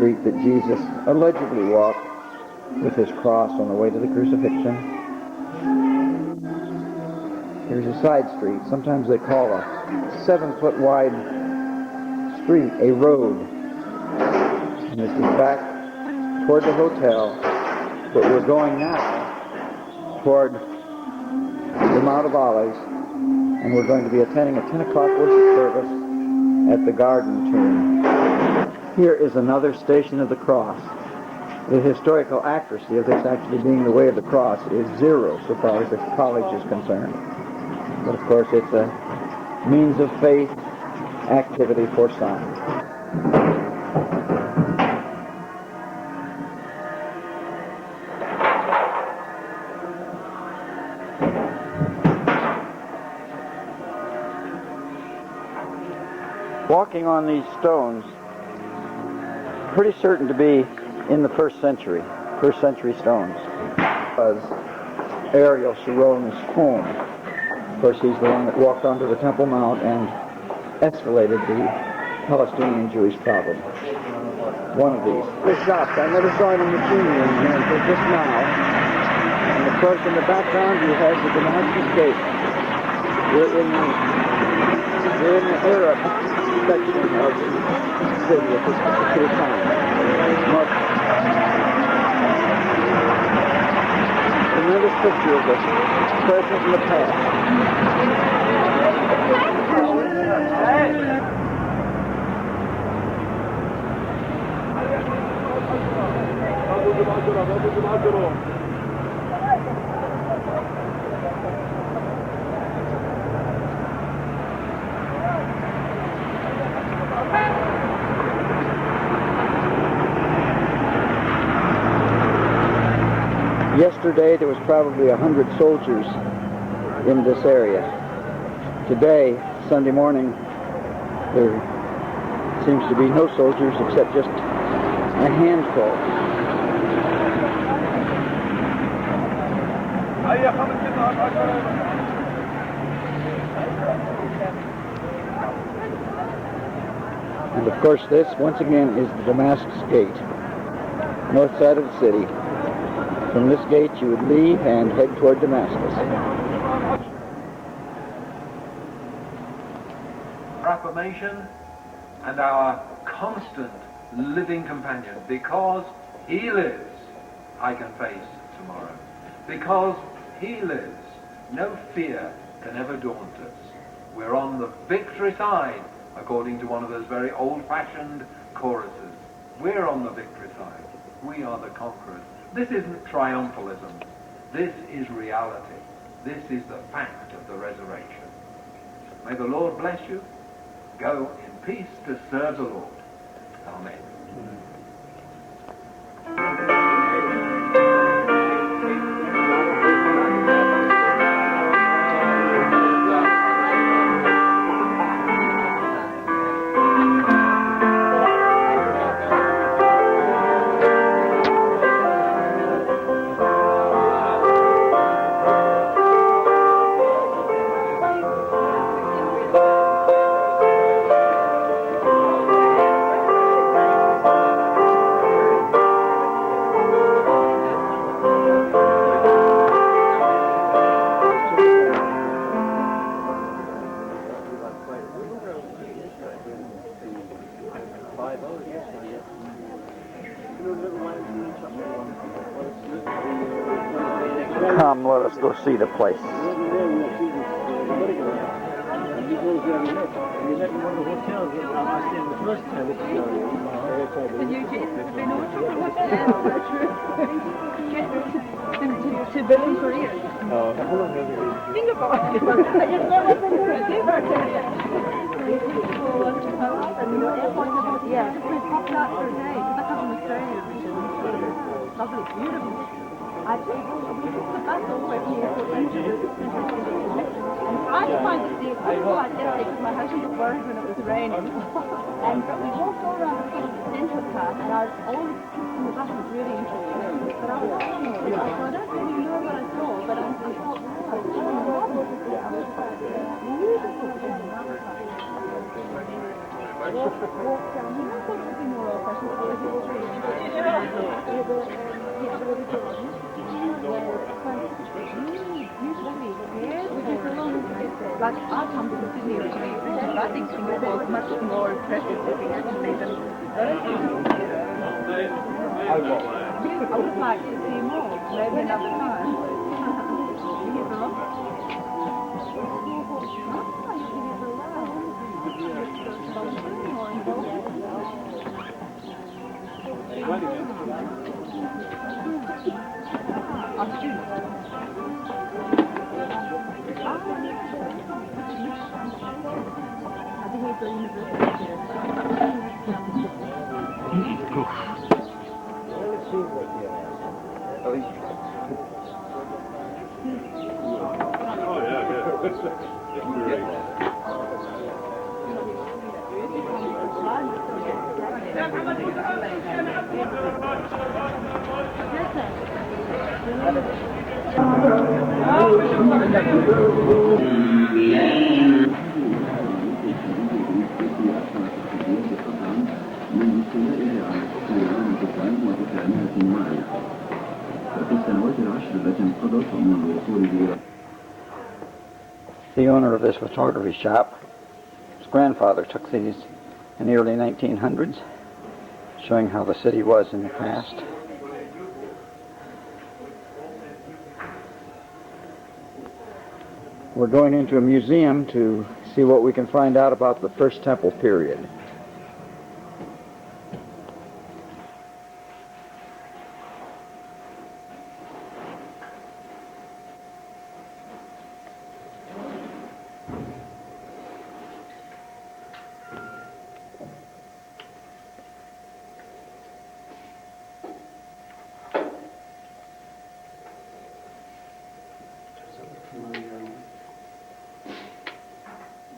street that Jesus allegedly walked with his cross on the way to the crucifixion. Here's a side street. Sometimes they call a 7-foot wide street a road. And this is back toward the hotel, but we're going now toward the Mount of Olives, and we're going to be attending a 10 o'clock worship service at the Garden Tomb. Here is another Station of the Cross. The historical accuracy of this actually being the way of the cross is zero so far as the college is concerned. But of course it's a means of faith activity for some. Walking on these stones, pretty certain to be in the first century stones, was Ariel Sharon's home. Of course, he's the one that walked onto the Temple Mount and escalated the Palestinian-Jewish problem. One of these. The shops, I never saw any machinery in here until just now. And of course, in the background, you have the Damascus Gate. We're in the Arab section of the city at this particular time. Tremendous picture of the present and the past. Yesterday there was probably 100 soldiers in this area. Today, Sunday morning, there seems to be no soldiers except just a handful. And of course this, once again, is the Damascus Gate, north side of the city. From this gate you would leave and head toward Damascus. Reformation and our constant living companion. Because he lives, I can face tomorrow. Because he lives, no fear can ever daunt us. We're on the victory side, according to one of those very old-fashioned choruses. We're on the victory side. We are the conquerors. This isn't triumphalism. This is reality. This is the fact of the resurrection. May the Lord bless you. Go in peace to serve the Lord. Amen. Come, let us go see the place. To Berlin for years. Singapore. Yeah. We popped out for a day. That was in Australia. Lovely, beautiful. I took the bus all the way here. And I find it the equivalent I yesterday because my husband was worried when it was raining. And we walked all around the sort of central part, and I was all in the bus was really interesting. But I was watching it, so I don't really know what I saw, but I thought, wow, beautiful. walk down. You know, there would be more old-fashioned colours in the street. Yeah, there would be good. Like, our tumbles of Sydney are really expensive, but I think Singapore is much more attractive living actually than those places. I would like to see more, maybe another time. You hear the lot? The owner of this photography shop, his grandfather took these in the early 1900s, showing how the city was in the past. We're going into a museum to see what we can find out about the First Temple period.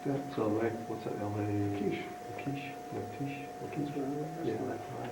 That's LA. What's that? LA? Quiche. Quiche. Yeah, Quiche. Quiche. Yeah, that's right.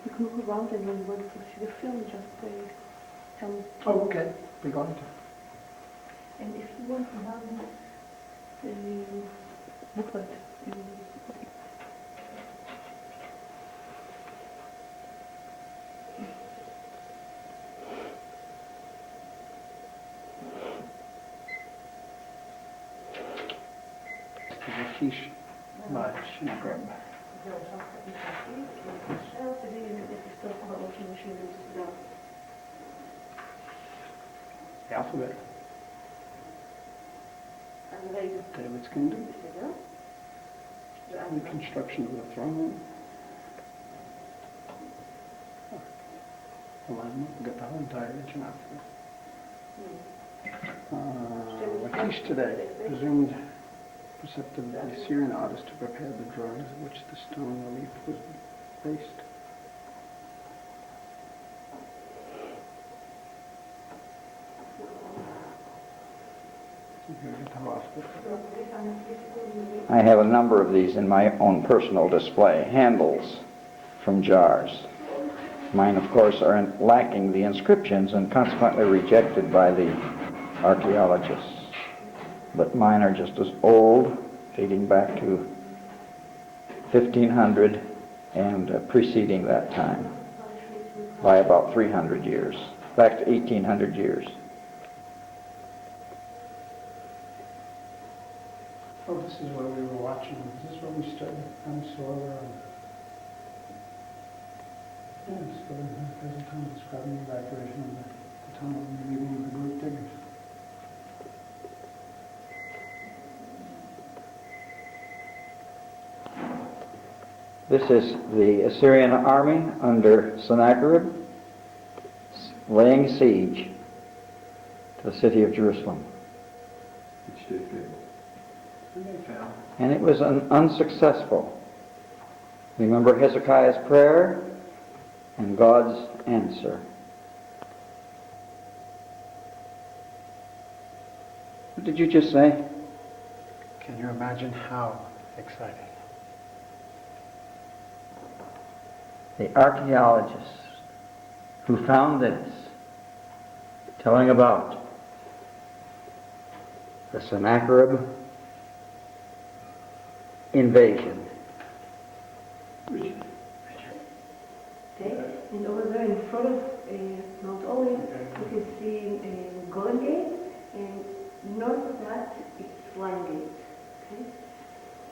You can look around and when you want to see the film, just tell me. Oh, okay. Be going to. And if you want to have the booklet, Quiche. But Shinagrim. The alphabet. David's kingdom. The construction of the throne. Alignment. We got the whole entire ancient alphabet. Lachish today, presumed perceptive of the Assyrian artist who prepared the drawings of which the stone relief was based. I have a number of these in my own personal display, handles from jars. Mine, of course, are lacking the inscriptions and consequently rejected by the archaeologists. But mine are just as old, dating back to 1500 and preceding that time by about 300 years, back to 1800 years. Oh, this is where we were watching. Is this where we started? I saw Yeah, there's a tunnel describing the evacuation of the tunnel and the leaving of the group diggers. This is the Assyrian army under Sennacherib laying siege to the city of Jerusalem. Which they failed. And they fell. And it was unsuccessful. Remember Hezekiah's prayer and God's answer. What did you just say? Can you imagine how exciting? The archaeologists who found this, telling about the Sennacherib invasion. Okay, and over there in front of Mount Olive, you can see Golden Gate, and north of that, it's Lion Gate.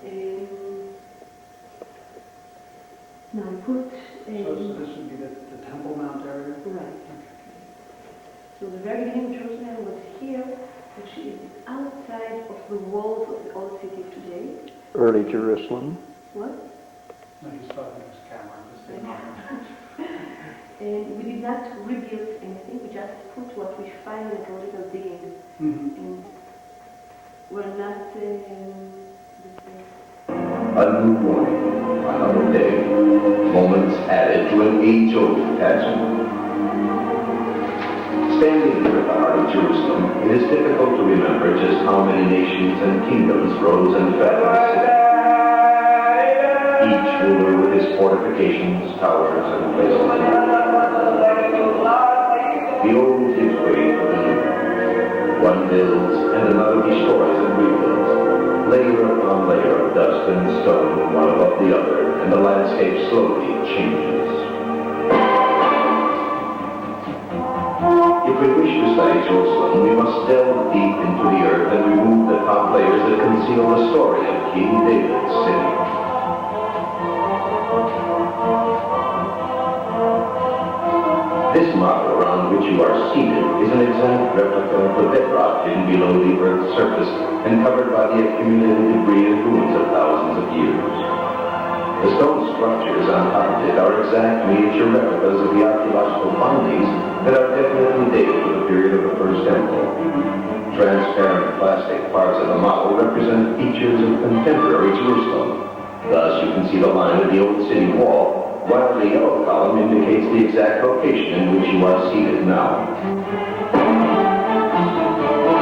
Okay? Now I put... So this would be the Temple Mount area? Right. So the very beginning of Jerusalem was here, which is outside of the walls of the old city today. Early Jerusalem. What? No, he's talking to his camera. And we did not rebuild anything, we just put what we find in archaeological digging. Mm-hmm. And we're not, A new morning, another day, moments added to an age-old attachment. Standing here at the heart of Jerusalem, it is difficult to remember just how many nations and kingdoms rose and fell in the city. Each ruler with his fortifications, towers, and places. The old gives way to the new. One builds and another destroys and rebuilds. Layer upon layer of dust and stone, one above the other, and the landscape slowly changes. If we wish to study Jerusalem, we must delve deep into the earth and remove the top layers that conceal the story of King David's city. This model around which you are seated is an exact replica of the bedrock hidden below the Earth's surface and covered by the accumulated debris and ruins of thousands of years. The stone structures on top of it are exact miniature replicas of the archaeological findings that are definitely dated to the period of the First Temple. Transparent plastic parts of the model represent features of contemporary Jerusalem. Thus, you can see the line of the old city wall, while the yellow column indicates the exact location in which you are seated now.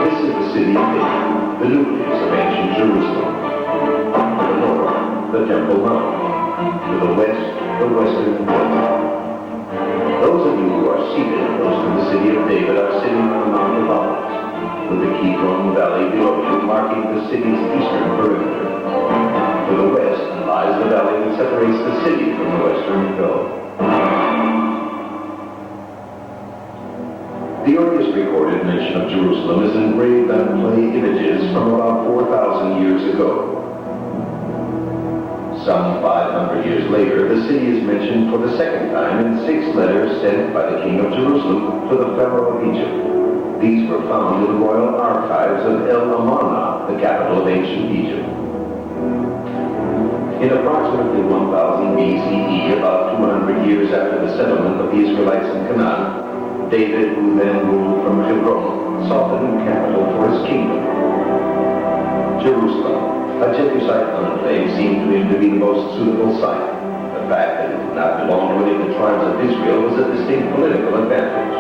This is the city of David, the nucleus of ancient Jerusalem. To the north, the Temple Mount. To the west, the Western Temple. Those of you who are seated close to the city of David are sitting on the Mount of Olives, with the Kidron Valley below you marking the city's eastern perimeter. To the west lies the valley that separates the city from the western hill. The earliest recorded mention of Jerusalem is engraved on clay images from about 4,000 years ago. Some 500 years later, the city is mentioned for the second time in 6 letters sent by the king of Jerusalem to the Pharaoh of Egypt. These were found in the royal archives of El Amarna, the capital of ancient Egypt. In approximately 1000 BCE, about 200 years after the settlement of the Israelites in Canaan, David, who then ruled from Hebron, sought a new capital for his kingdom. Jerusalem, a Jebusite enclave, seemed to him to be the most suitable site. The fact that it did not belong to any of the tribes of Israel was a distinct political advantage.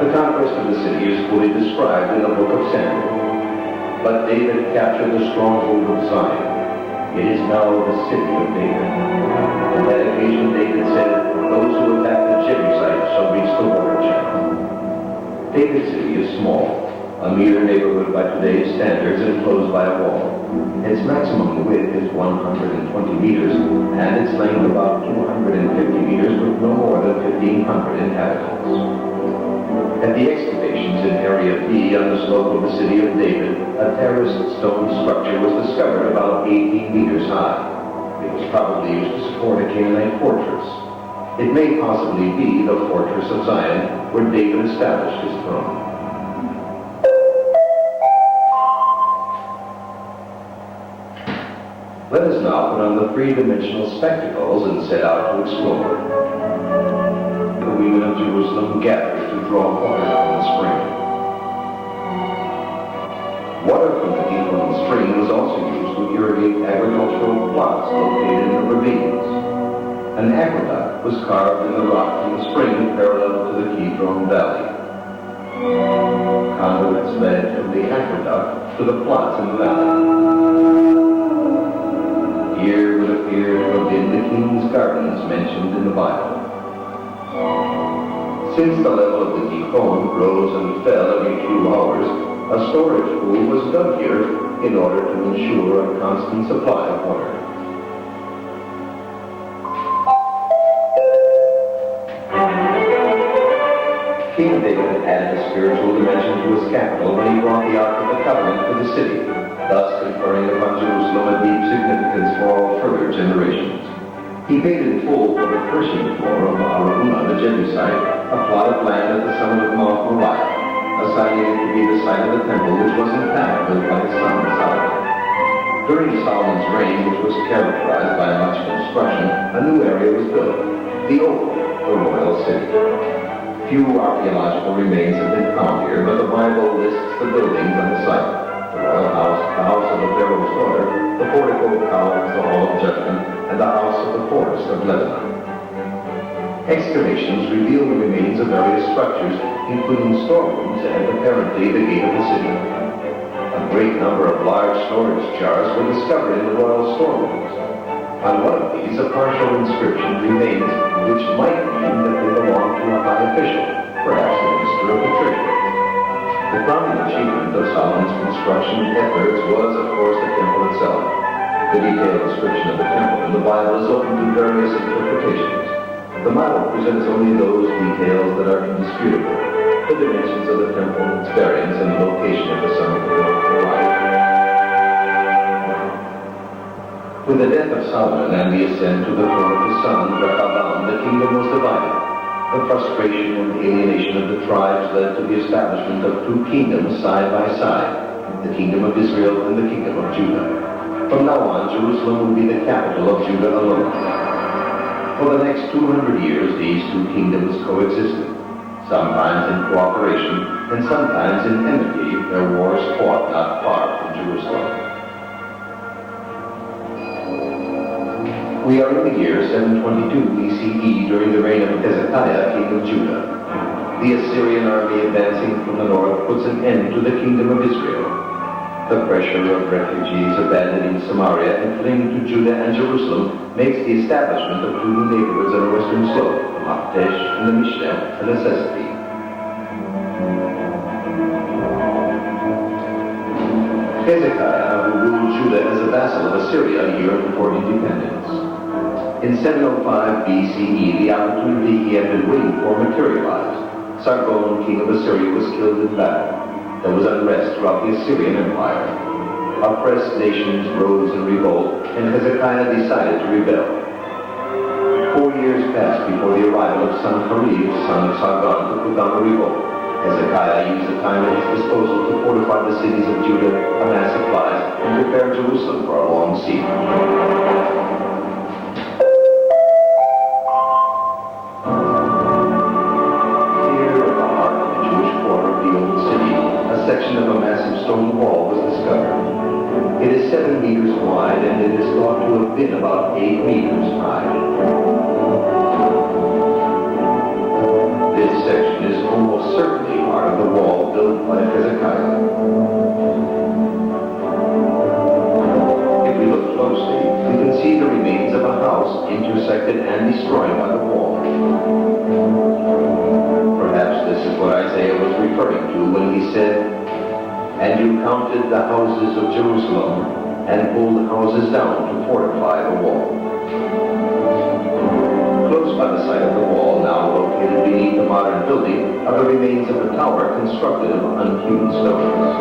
The conquest of the city is fully described in the book of Samuel. But David captured the stronghold of Zion. It is now the city of David. On that occasion, David said, "Those who attack the Jebusites shall reach the water channel." David's city is small, a mere neighborhood by today's standards enclosed by a wall. Its maximum width is 120 meters, and its length about 250 meters with no more than 1,500 inhabitants. At the excavations in Area B on the slope of the city of David, a terraced stone structure was discovered about 18 meters high. It was probably used to support a Canaanite fortress. It may possibly be the fortress of Zion where David established his throne. Let us now put on the three-dimensional spectacles and set out to explore. The women of Jerusalem gathered to draw water from the spring. Water from the Gihon stream was also used to irrigate agricultural plots located in the ravines. An aqueduct was carved in the rock from the spring parallel to the Kidron Valley. Conduits led from the aqueduct to the plots in the valley. Here would appear to have been the king's gardens mentioned in the Bible. Since the level of the Gihon rose and fell every few hours, a storage pool was dug here in order to ensure a constant supply of water. King David added a spiritual dimension to his capital when he brought the Ark of the Covenant to the city, thus conferring upon Jerusalem a deep significance for all further generations. He paid in full for the threshing floor of Araunah the Jebusite, a plot of land at the summit of Mount Moriah, assigning it to be the site of the temple which was in fact built by his son Solomon. During Solomon's reign, which was characterized by much construction, a new area was built, the Oval, the royal city. Few archaeological remains have been found here, but the Bible lists the buildings on the site. The royal house, the house of the Pharaoh's daughter, the portico of columns, the hall of judgment, and the house of the forest of Lebanon. Excavations reveal the remains of various structures, including storerooms and apparently the gate of the city. A great number of large storage jars were discovered in the royal storerooms. On one of these, a partial inscription remains, which might mean that they belonged to a high official, perhaps the minister of the treasury. The crowning achievement of Solomon's construction efforts was, of course, the temple itself. The detailed description of the temple in the Bible is open to various interpretations. The Bible presents only those details that are indisputable: the dimensions of the temple, its variance, and the location of the summit of Mount Moriah. With the death of Solomon and the ascent to the throne of his son, Rehoboam, the kingdom was divided. The frustration and alienation of the tribes led to the establishment of two kingdoms side by side, the kingdom of Israel and the kingdom of Judah. From now on, Jerusalem would be the capital of Judah alone. For the next 200 years, these two kingdoms coexisted, sometimes in cooperation and sometimes in enmity, their wars fought not far from Jerusalem. We are in the year 722 BCE during the reign of Hezekiah, king of Judah. The Assyrian army advancing from the north puts an end to the kingdom of Israel. The pressure of refugees abandoning Samaria and fleeing to Judah and Jerusalem makes the establishment of two new neighborhoods on the western slope, Maktesh and the Mishneh, a necessity. Hezekiah, who ruled Judah as a vassal of Assyria, yearned for independence. In 705 BCE, the opportunity he had been waiting for materialized. Sargon, king of Assyria, was killed in battle. There was unrest throughout the Assyrian Empire. Oppressed nations rose in revolt, and Hezekiah decided to rebel. 4 years passed before the arrival of Sanherib, son of Sargon, to put down the revolt. Hezekiah used the time at his disposal to fortify the cities of Judah, amass supplies, and prepare Jerusalem for a long siege. Of a massive stone wall was discovered. It is 7 meters wide and it is thought to have been about 8 meters high. This section is almost certainly part of the wall built by Hezekiah. If we look closely, we can see the remains of a house intersected and destroyed by the wall. Perhaps this is what Isaiah was referring to when he said, "And you counted the houses of Jerusalem, and pulled houses down to fortify the wall." Close by the site of the wall, now located beneath the modern building, are the remains of a tower constructed of unhewn stones.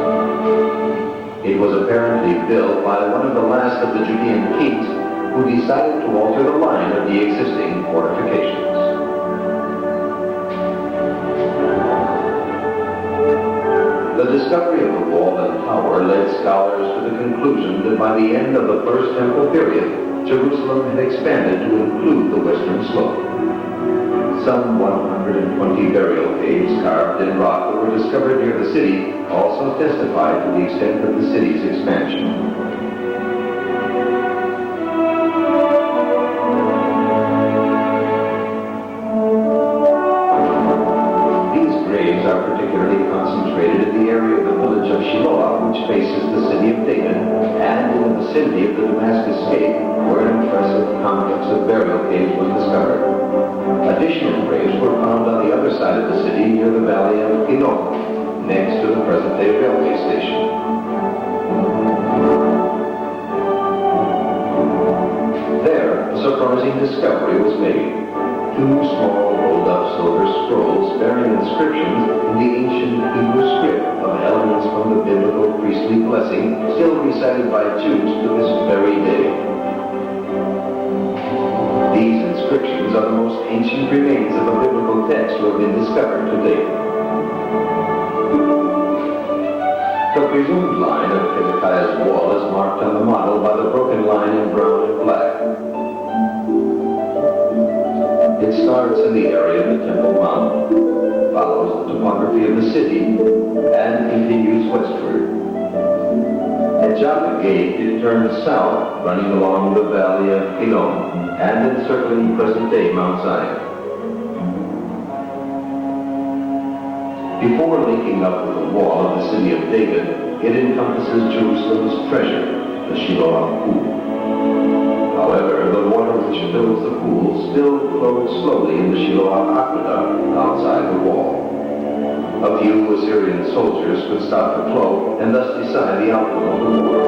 It was apparently built by one of the last of the Judean kings who decided to alter the line of the existing fortifications. The discovery of the wall and tower led scholars to the conclusion that by the end of the First Temple period, Jerusalem had expanded to include the western slope. Some 120 burial caves carved in rock that were discovered near the city also testified to the extent of the city's expansion. Are particularly concentrated in the area of the village of Shiloah, which faces the city of David, and in the vicinity of the Damascus Gate, where an impressive complex of burial caves was discovered. Additional graves were found on the other side of the city near the valley of Hinnom, next to the present-day railway station. There, a surprising discovery was made. Two small rolled-up silver scrolls bearing inscriptions in the ancient Hebrew script of elements from the biblical priestly blessing still recited by Jews to this very day. These inscriptions are the most ancient remains of a biblical text to have been discovered to date. The presumed line of Hezekiah's wall is marked on the model by the broken line in brown and black. It starts in the area of the Temple Mount, follows the topography of the city, and continues westward. At Jaffa Gate, it turns south, running along the valley of Hinnom, and encircling present-day Mount Zion. Before linking up with the wall of the city of David, it encompasses Jerusalem's treasure, the Shiloah Pool. However, the water which fills the pool still flows slowly in the Shiloah Aqueduct outside the wall. A few Assyrian soldiers could stop the flow and thus decide the outcome of the war.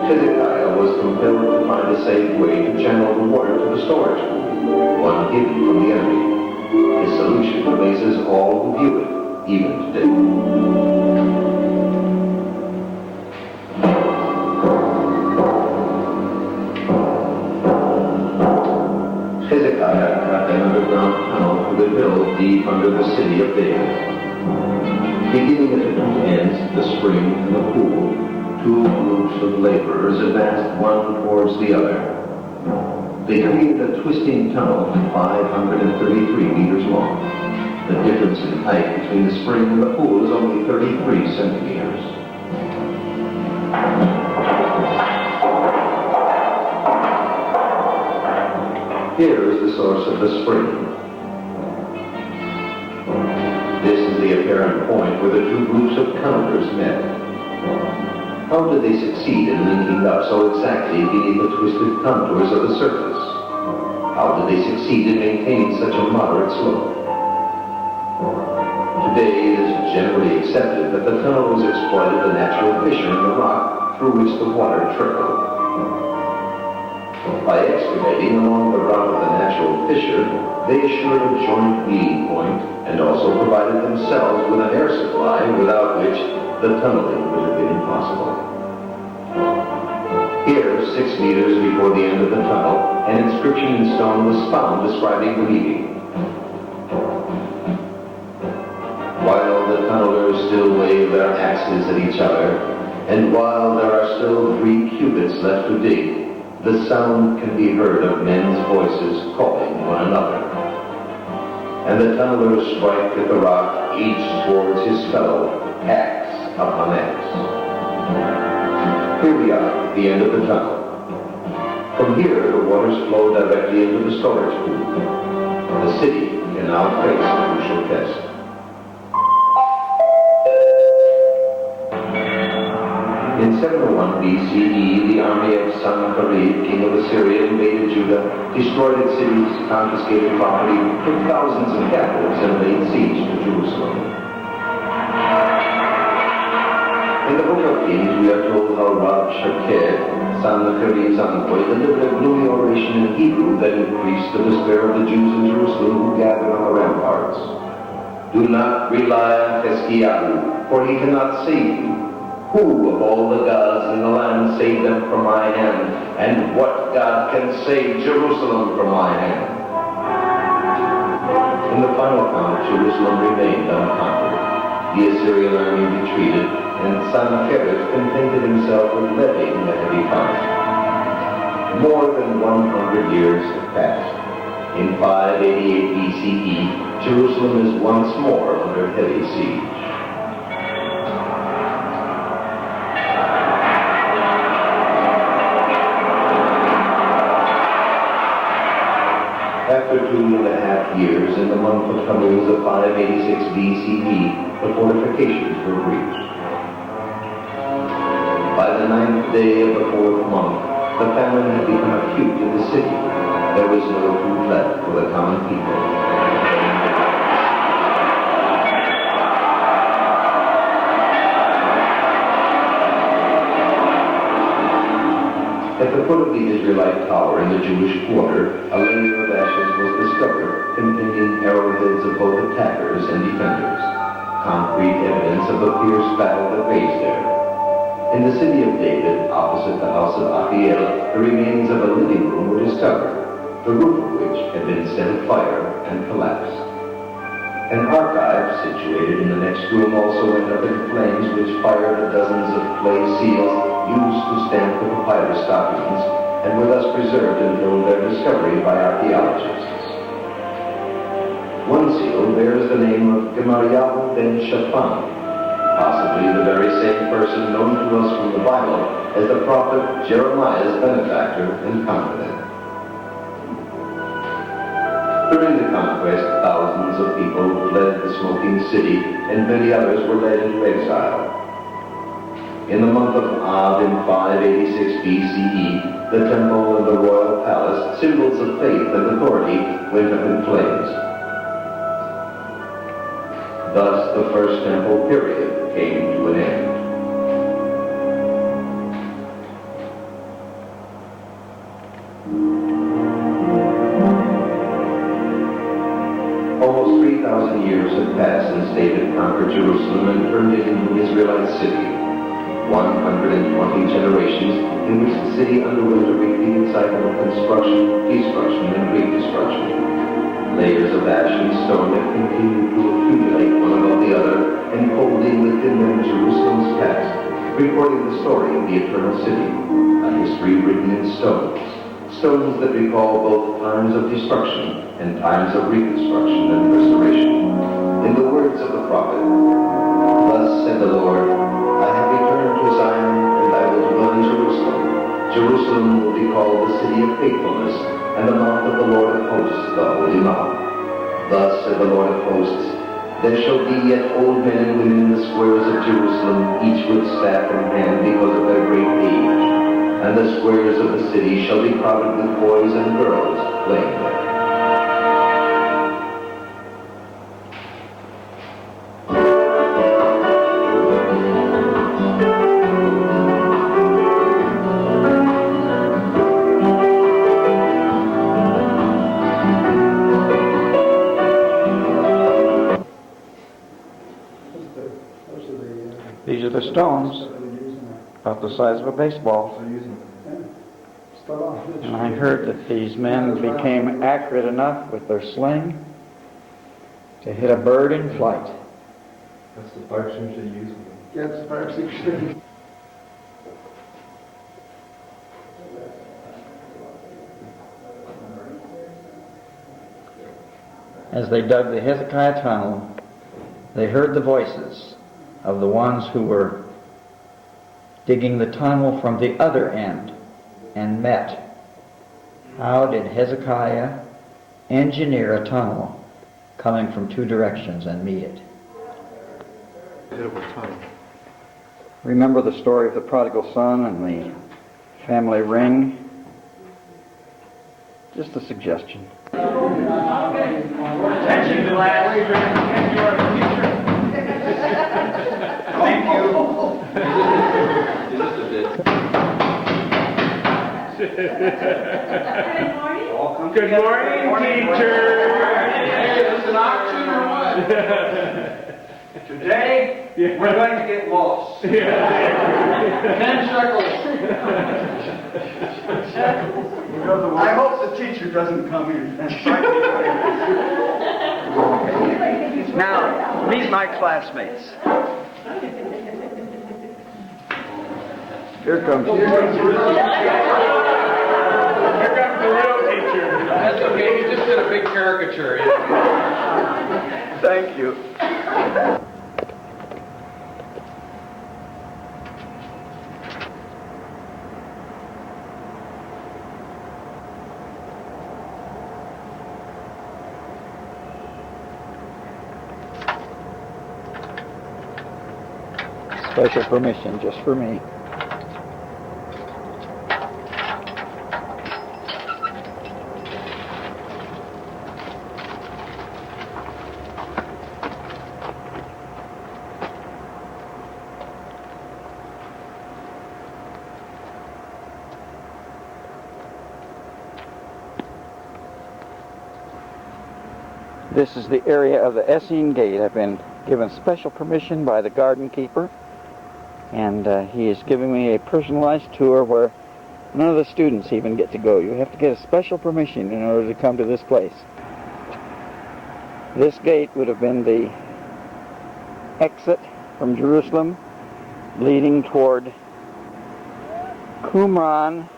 Hezekiah was compelled to find a safe way to channel the water to the storage pool, one hidden from the enemy. His solution amazes all who view it, even today. Hezekiah cut an underground tunnel through the hill deep under the city of David. Beginning at the two ends, the spring and the pool, two groups of laborers advanced one towards the other. They created a twisting tunnel 533 meters long. The difference in height between the spring and the pool is only 33 centimeters. Here is the source of the spring. This is the apparent point where the two groups of tunnelers met. How did they succeed in linking up so exactly beneath the twisted contours of the surface? How did they succeed in maintaining such a moderate slope? Today it is generally accepted that the tunnelers exploited a natural fissure in the rock through which the water trickled. By excavating along the route of the natural fissure, they assured a joint meeting point and also provided themselves with an air supply without which the tunneling would have been impossible. Here, 6 meters before the end of the tunnel, an inscription in stone was found describing the meeting. While the tunnelers still wave their axes at each other, and while there are still 3 cubits left to dig, the sound can be heard of men's voices calling one another. And the tunnelers strike at the rock, each towards his fellow, axe upon axe. Here we are, at the end of the tunnel. From here, the waters flow directly into the storage pool. The city can now face the crucial test. In 701 BCE, the army of Sennacherib, king of Assyria, invaded Judah, destroyed its cities, confiscated property, took thousands of captives, and laid siege to Jerusalem. In the Book of Kings, we are told how Rabshakeh, Sennacherib's envoy, delivered a gloomy oration in Hebrew that increased the despair of the Jews in Jerusalem who gathered on the ramparts. Do not rely on Hezekiah, for he cannot save you. Who of all the gods in the land saved them from my hand? And what God can save Jerusalem from my hand? In the final count, Jerusalem remained unconquered. the Assyrian army retreated, and Sennacherib contented himself with levying a heavy fine. More than 100 years have passed. In 588 BCE, Jerusalem is once more under heavy siege. After 2.5 years, in the month of Tammuz of 586 BCE, the fortifications were breached. By the 9th day of the 4th month, the famine had become acute in the city. There was no food left for the common people. At the foot of the Israelite tower in the Jewish quarter, a layer of ashes was discovered containing arrowheads of both attackers and defenders, concrete evidence of a fierce battle that raged there. In the city of David, opposite the house of Achiel, the remains of a living room were discovered, the roof of which had been set afire and collapsed. An archive situated in the next room also went up in flames which fired the dozens of clay seals used to stamp the papyrus documents and were thus preserved until their discovery by archaeologists. One seal bears the name of Gemariah ben Shaphan, possibly the very same person known to us from the Bible as the prophet Jeremiah's benefactor and confidant. During the conquest, thousands of people fled the smoking city, and many others were led into exile. In the month of Av in 586 BCE, the temple and the royal palace, symbols of faith and authority, went up in flames. Thus, the First Temple period came to an end. Almost 3,000 years have passed since David conquered Jerusalem and turned it into an Israelite city. 120 generations in which the city underwent a repeated cycle of construction, destruction, and reconstruction. Layers of ash and stone that continued to accumulate one above the other, enfolding within them Jerusalem's past, recording the story of the eternal city, a history written in stones. Stones that recall both times of destruction and times of reconstruction and restoration. In the words of the prophet, "Thus said the Lord, I have returned to Zion, and I will dwell in Jerusalem. Jerusalem will be called the city of faithfulness, and the mount of the Lord of hosts, the holy mount. Thus said the Lord of hosts, there shall be yet old men and women in the squares of Jerusalem, each with staff in hand because of their great age. And the squares of the city shall be crowded with boys and girls playing there." These are the stones, about the size of a baseball. And I heard that these men became accurate enough with their sling to hit a bird in flight. That's the fire extinguisher they use with them. Yeah, it's fire extinguisher. As they dug the Hezekiah tunnel, they heard the voices of the ones who were digging the tunnel from the other end and met. How did Hezekiah engineer a tunnel coming from two directions and meet it? Hit it with tunnel. Remember the story of the prodigal son and the family ring? Just a suggestion. Attention class. Thank you. Good morning, teacher. Hey, is this an auction or what? Today, we're going to get lost. 10 shekels. I hope the teacher doesn't come in and strike me. Now, meet my classmates. Here comes Here comes the real teacher. That's okay, you just did a big caricature. Thank you. Special permission just for me. This is the area of the Essene Gate. I've been given special permission by the garden keeper, and he is giving me a personalized tour where none of the students even get to go. You have to get a special permission in order to come to this place. This gate would have been the exit from Jerusalem leading toward Qumran,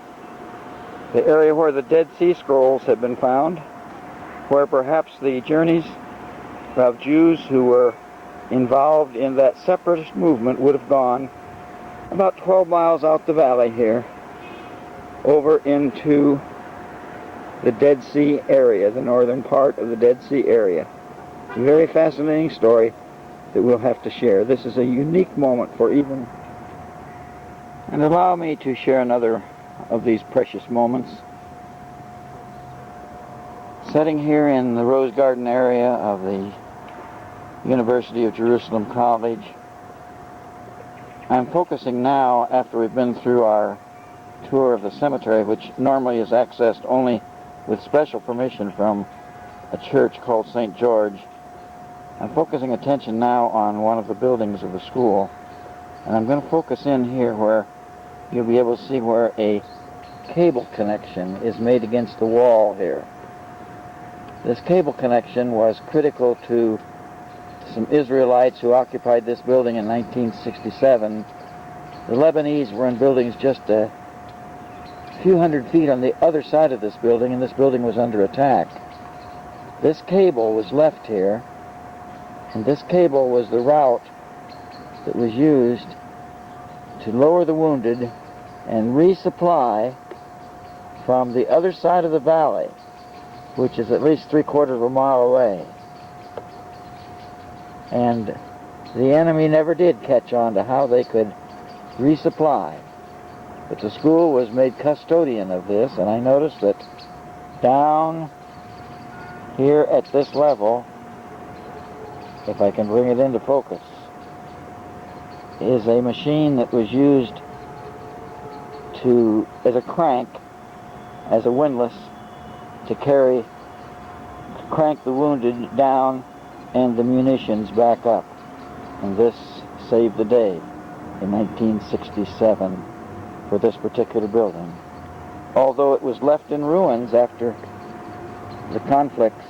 the area where the Dead Sea Scrolls have been found, where perhaps the journeys of Jews who were involved in that separatist movement would have gone about 12 miles out the valley here, over into the Dead Sea area, the northern part of the Dead Sea area. A very fascinating story that we'll have to share. This is a unique moment for even... And allow me to share another of these precious moments. Sitting here in the Rose Garden area of the University of Jerusalem College, I'm focusing now, after we've been through our tour of the cemetery, which normally is accessed only with special permission from a church called St. George, I'm focusing attention now on one of the buildings of the school, and I'm going to focus in here where you'll be able to see where a cable connection is made against the wall here. This cable connection was critical to some Israelites who occupied this building in 1967. The Lebanese were in buildings just a few hundred feet on the other side of this building, and this building was under attack. This cable was left here, and this cable was the route that was used to lower the wounded and resupply from the other side of the valley, which is at least 3/4 of a mile away. And the enemy never did catch on to how they could resupply. But the school was made custodian of this, and I noticed that down here at this level, if I can bring it into focus, is a machine that was used as a crank, as a windlass, to crank the wounded down and the munitions back up. And this saved the day in 1967 for this particular building. Although it was left in ruins after the conflicts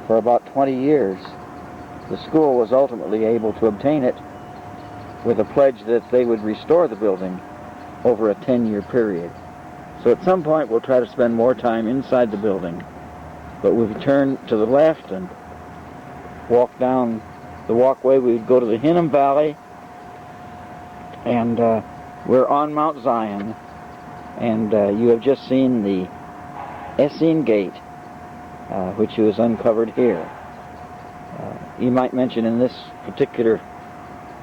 for about 20 years, the school was ultimately able to obtain it with a pledge that they would restore the building over a 10-year period. So at some point we'll try to spend more time inside the building. But we turn to the left and walk down the walkway. We would go to the Hinnom Valley, and we're on Mount Zion. And you have just seen the Essene Gate, which was uncovered here. You might mention in this particular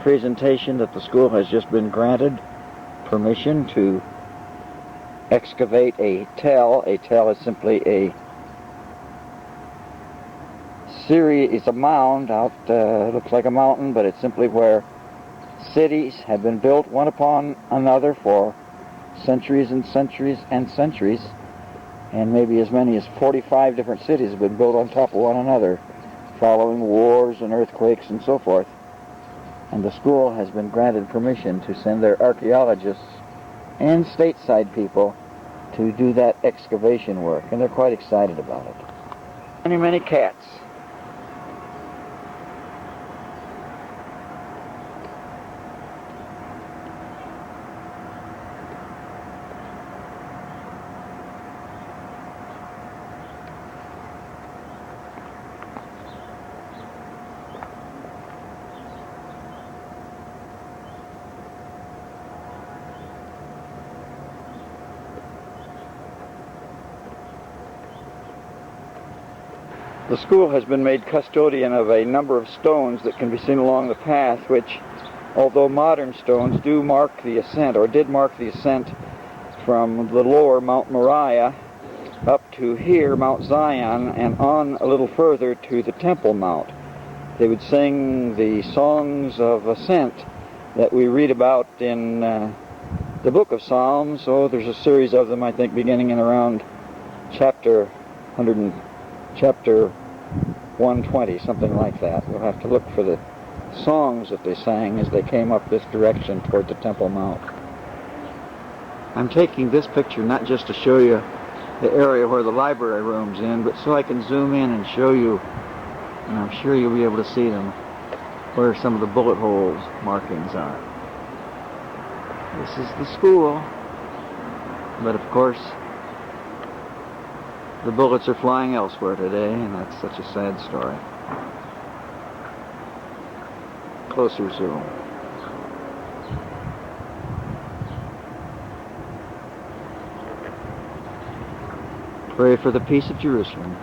presentation that the school has just been granted permission to excavate a tell. A tell is simply a series, it's a mound out, looks like a mountain, but it's simply where cities have been built one upon another for centuries and centuries and centuries, and maybe as many as 45 different cities have been built on top of one another following wars and earthquakes and so forth. And the school has been granted permission to send their archaeologists and stateside people to do that excavation work, and they're quite excited about it. Many, many cats. The school has been made custodian of a number of stones that can be seen along the path, which, although modern stones, do mark the ascent, or did mark the ascent from the lower Mount Moriah up to here, Mount Zion, and on a little further to the Temple Mount. They would sing the songs of ascent that we read about in the book of Psalms. Oh, there's a series of them, I think, beginning in around chapter 120, something like that. We'll have to look for the songs that they sang as they came up this direction toward the Temple Mount. I'm taking this picture not just to show you the area where the library room's in, but so I can zoom in and show you, and I'm sure you'll be able to see them, where some of the bullet holes markings are. This is the school, but of course the bullets are flying elsewhere today, and that's such a sad story. Closer zoom. Pray for the peace of Jerusalem.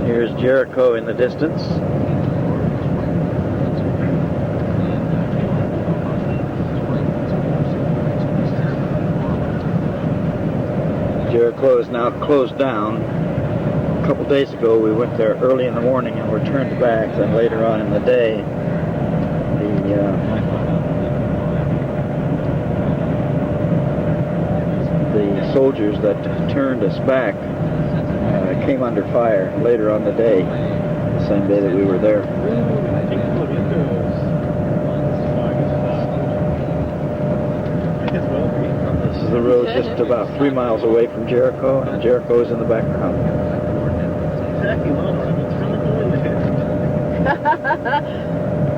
Here's Jericho in the distance. Jericho is now closed down. A couple days ago we went there early in the morning and returned back. Then later on in the day, the soldiers that turned us back came under fire later on the day, the same day that we were there. This is the road just about 3 miles away from Jericho, and Jericho is in the background.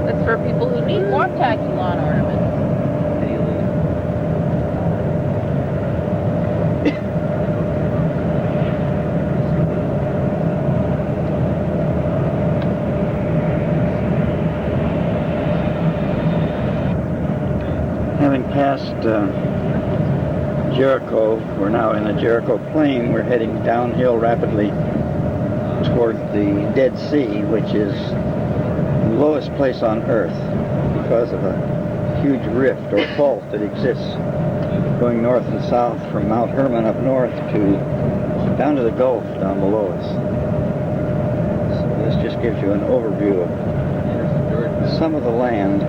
That's for people who need more tacky lawn ornaments. Having passed Jericho, we're now in the Jericho Plain. We're heading downhill rapidly toward the Dead Sea, which is the lowest place on earth because of a huge rift or fault that exists going north and south from Mount Hermon up north to down to the Gulf down below us. So this just gives you an overview of some of the land,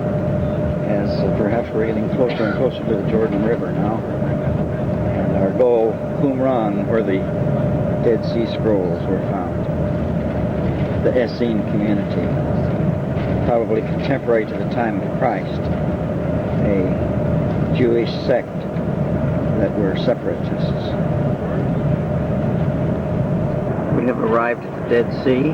as perhaps we're getting closer and closer to the Jordan River now. And our goal, Qumran, where the Dead Sea Scrolls were found. The Essene community, probably contemporary to the time of Christ, a Jewish sect that were separatists. We have arrived at the Dead Sea.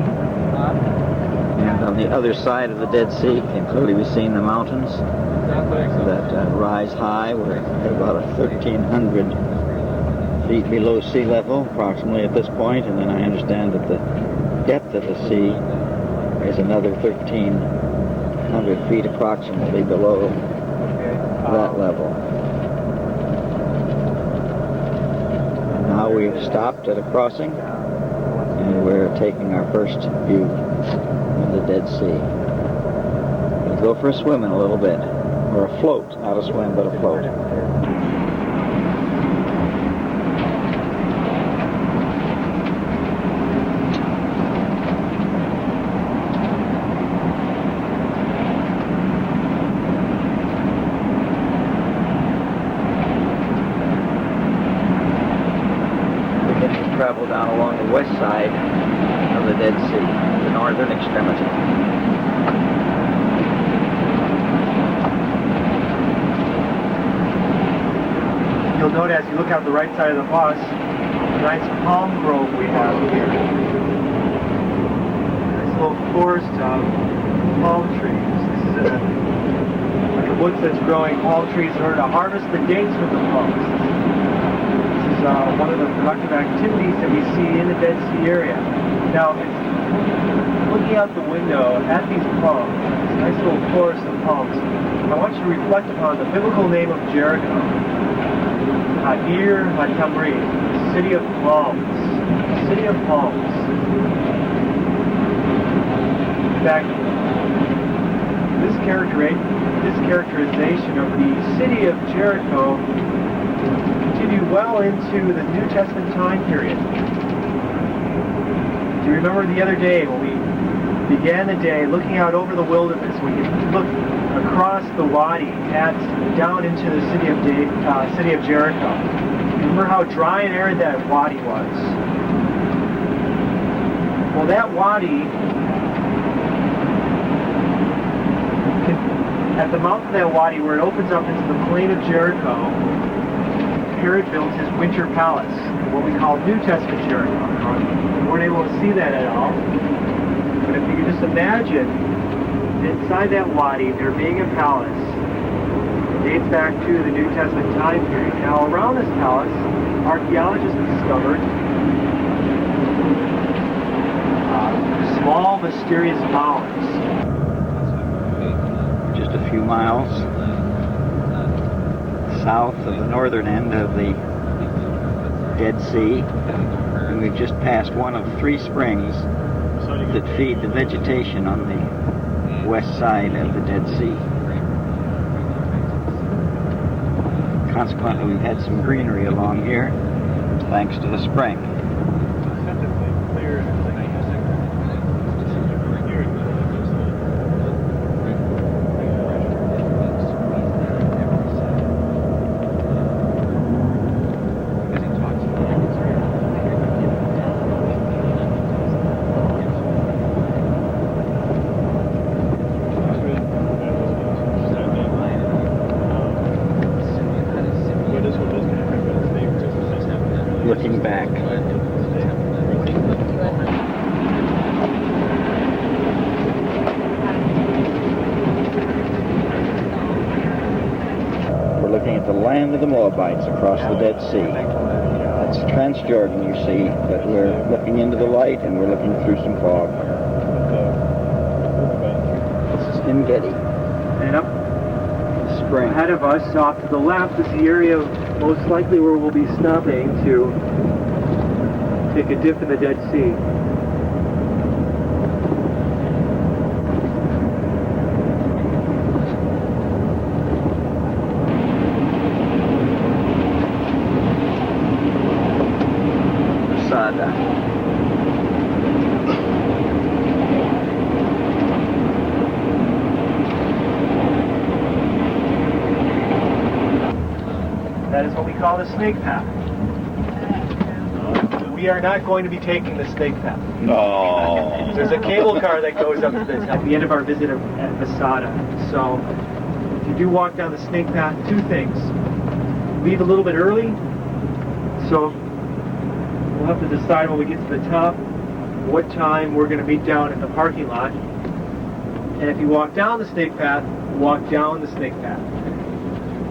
And on the other side of the Dead Sea can clearly be seen the mountains that rise high. We're at about 1,300 feet below sea level, approximately at this point, and then I understand that the depth of the sea is another 1,300 feet approximately below that level. And now we have stopped at a crossing, and we're taking our first view of the Dead Sea. We'll go for a swim in a little bit, or a float, not a swim, but a float. Beginning to travel down along the west side of the Dead Sea, the northern extremity. You'll note as you look out the right side of the bus, the nice palm grove we have here. Nice little forest of palm trees. This is like a woods that's growing palm trees in order to harvest the dates with the palms. This is one of the productive activities that we see in the Dead Sea area. Now, looking out the window at these palms, this nice little forest of palms, I want you to reflect upon the biblical name of Jericho. Ha'ir HaTamrim, the city of palms, the city of palms. In fact, this characterization of the city of Jericho continued well into the New Testament time period. Do you remember the other day when we began the day looking out over the wilderness, when you look across the wadi down into the city of Jericho? Remember how dry and arid that wadi was? Well, that wadi, at the mouth of that wadi where it opens up into the plain of Jericho, Herod built his winter palace, what we call New Testament Jericho. We weren't able to see that at all, but if you could just imagine inside that wadi there being a palace, dates back to the New Testament time period. Now, around this palace, archaeologists discovered small, mysterious mounds. Just a few miles south of the northern end of the Dead Sea, and we've just passed one of 3 springs that feed the vegetation on the west side of the Dead Sea. Consequently, we've had some greenery along here, thanks to the spring. Looking back. We're looking at the land of the Moabites across the Dead Sea. That's Transjordan, you see, but we're looking into the light and we're looking through some fog. This is En-Gedi. And up spring ahead of us, off to the left, is the area most likely where we'll be stopping to take a dip in the Dead Sea. Masada. That is what we call the snake path. We are not going to be taking the snake path. No. There's a cable car that goes up to this at the end of our visit at Masada. So if you do walk down the snake path, 2 things. Leave a little bit early, so we'll have to decide when we get to the top what time we're going to meet down at the parking lot. And if you walk down the snake path, walk down the snake path.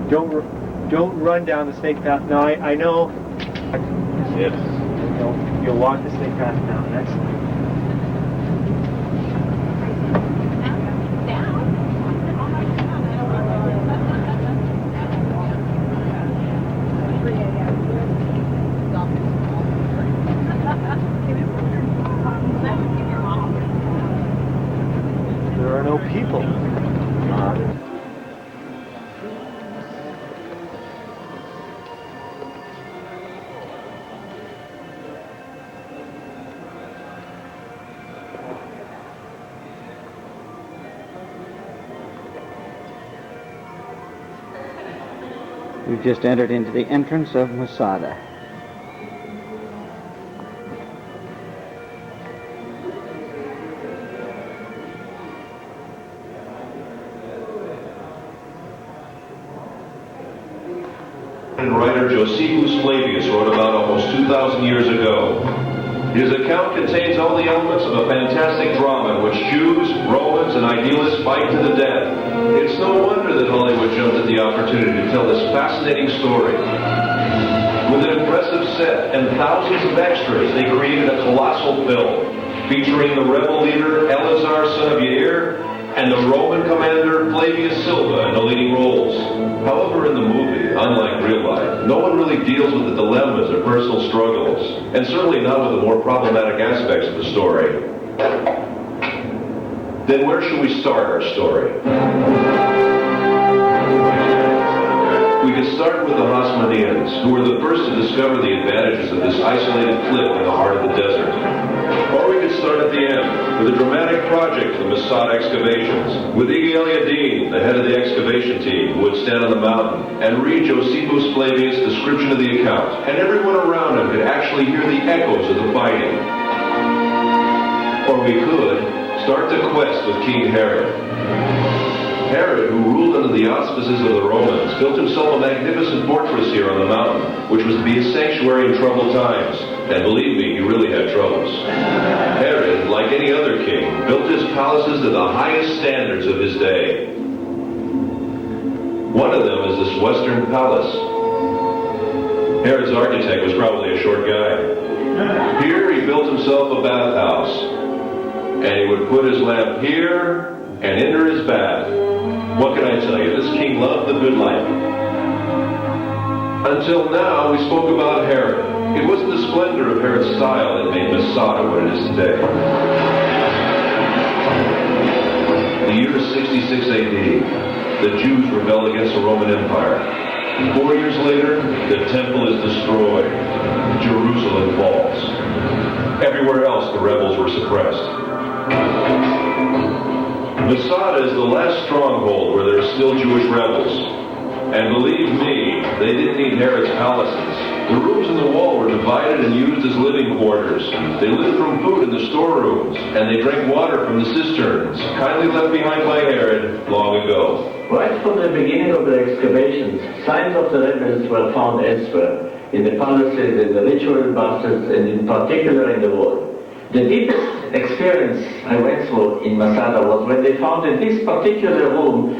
Don't run down the snake path. Now, I know you'll walk the snake path down. That's there are no people. We've just entered into the entrance of Masada. Writer Josephus Flavius wrote about almost 2,000 years ago. His account contains all the elements of a fantastic drama in which Jews, Romans, and idealists fight to the death. It's no wonder that Hollywood jumped at the opportunity to tell this fascinating story. With an impressive set and thousands of extras, they created a colossal film featuring the rebel leader Eleazar, son of Yair, and the Roman commander Flavius Silva in the leading roles. However, in the movie, unlike real life, no one really deals with the dilemmas or personal struggles, and certainly not with the more problematic aspects of the story. Then where should we start our story? We could start with the Hasmoneans, who were the first to discover the advantages of this isolated cliff in the heart of the desert. Or we could start at the end, with a dramatic project of the Masada excavations, with Ige El-Yadin, the head of the excavation team, who would stand on the mountain and read Josephus Flavius' description of the account, and everyone around him could actually hear the echoes of the fighting. Or we could start the quest with King Herod. Herod, who ruled under the auspices of the Romans, built himself a magnificent fortress here on the mountain, which was to be his sanctuary in troubled times. And believe me, he really had troubles. Herod, like any other king, built his palaces to the highest standards of his day. One of them is this Western Palace. Herod's architect was probably a short guy. Here he built himself a bathhouse, and he would put his lamp here and enter his bath. What can I tell you? This king loved the good life. Until now, we spoke about Herod. It wasn't the splendor of Herod's style that made Masada what it is today. The year is 66 AD. The Jews rebel against the Roman Empire. 4 years later, the temple is destroyed. Jerusalem falls. Everywhere else, the rebels were suppressed. Masada is the last stronghold where there are still Jewish rebels. And believe me, they didn't need Herod's palaces. The rooms in the wall were divided and used as living quarters. They lived from food in the storerooms, and they drank water from the cisterns, kindly left behind by Herod long ago. Right from the beginning of the excavations, signs of the rebels were found elsewhere, in the palaces, in the ritual baths, and in particular in the wall. The deepest experience I went through in Masada was when they found in this particular room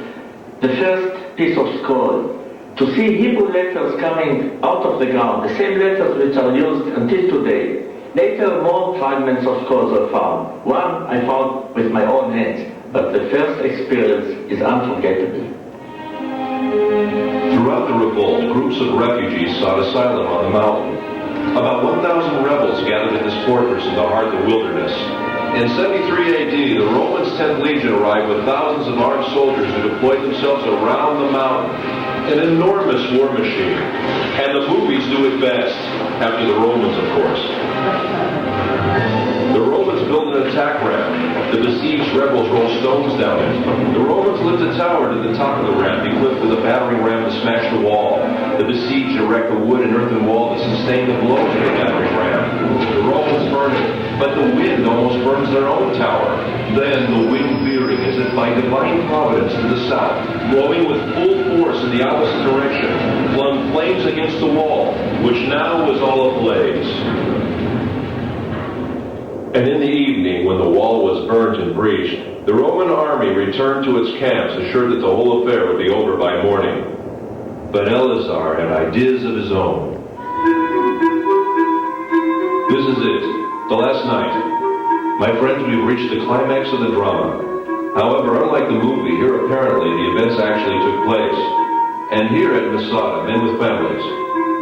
the first piece of scroll. To see Hebrew letters coming out of the ground, the same letters which are used until today. Later, more fragments of scrolls were found. One I found with my own hands, but the first experience is unforgettable. Throughout the revolt, groups of refugees sought asylum on the mountain. About 1,000 rebels gathered in this fortress in the heart of the wilderness. In 73 AD, the Romans' 10th Legion arrived with thousands of armed soldiers who deployed themselves around the mountain. An enormous war machine. And the movies do it best, after the Romans, of course. The Romans built an attack ramp. The besieged rebels rolled stones down it. The Romans lift a tower to the top of the ramp, equipped with a battering ram to smash the wall. The besieged erect a wood and earthen wall to sustain the blow to the battering ram. The Romans burn it, but the wind almost burns their own tower. Then the wind veering as if by divine providence to the south, blowing with full force in the opposite direction, flung flames against the wall, which now was all ablaze. And in the evening, when the wall was burnt and breached, the Roman army returned to its camps, assured that the whole affair would be over by morning. But Eleazar had ideas of his own. This is it, the last night. My friends, we've reached the climax of the drama. However, unlike the movie, here apparently the events actually took place. And here at Masada, men with families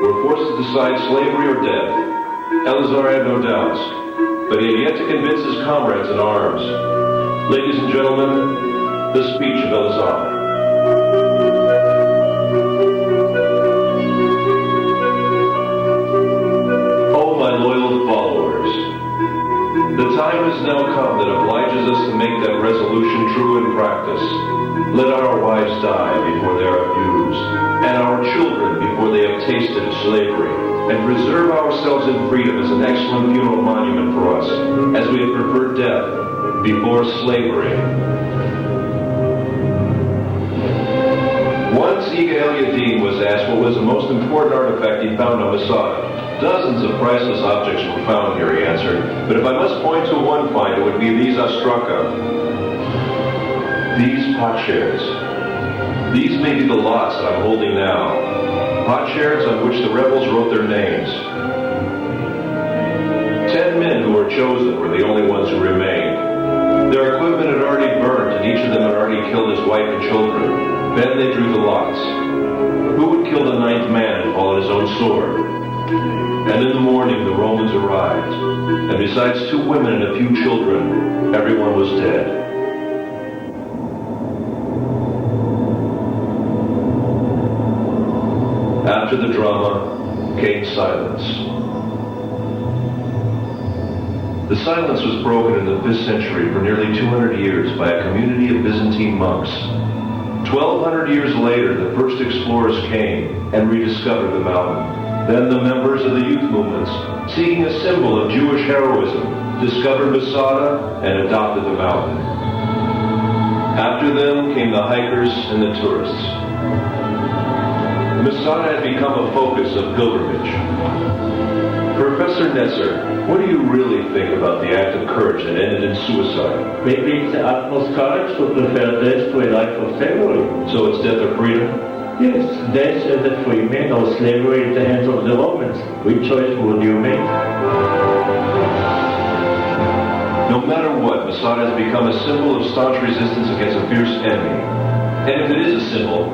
were forced to decide slavery or death. Eleazar had no doubts, but he had yet to convince his comrades in arms. Ladies and gentlemen, the speech of Eleazar. Oh, my loyal followers, the time has now come that obliges us to make that resolution true in practice. Let our wives die before they are abused, and our children before they have tasted of slavery, and preserve ourselves in freedom as an excellent funeral monument for us, as we have preferred death before slavery. Once Ige El-Yadin was asked what was the most important artifact he found on Masada. Dozens of priceless objects were found here, he answered, but if I must point to one find, it would be these ostraca. These potsherds. These may be the lots that I'm holding now. Potsherds on which the rebels wrote their names. 10 men who were chosen were the only ones who remained. Their equipment had already burned, and each of them had already killed his wife and children. Then they drew the lots. Who would kill the ninth man and fall on his own sword? And in the morning the Romans arrived, and besides 2 women and a few children, everyone was dead. After the drama came silence. The silence was broken in the 5th century for nearly 200 years by a community of Byzantine monks. 1,200 years later, the first explorers came and rediscovered the mountain. Then the members of the youth movements, seeking a symbol of Jewish heroism, discovered Masada and adopted the mountain. After them came the hikers and the tourists. Masada had become a focus of pilgrimage. Professor Nesser, what do you really think about the act of courage that ended in suicide? Maybe it's the utmost courage to prefer death to a life of slavery. So it's death or freedom? Yes, death as a free man or slavery in the hands of the Romans. Which choice would you make? No matter what, Masada has become a symbol of staunch resistance against a fierce enemy. And if it is a symbol,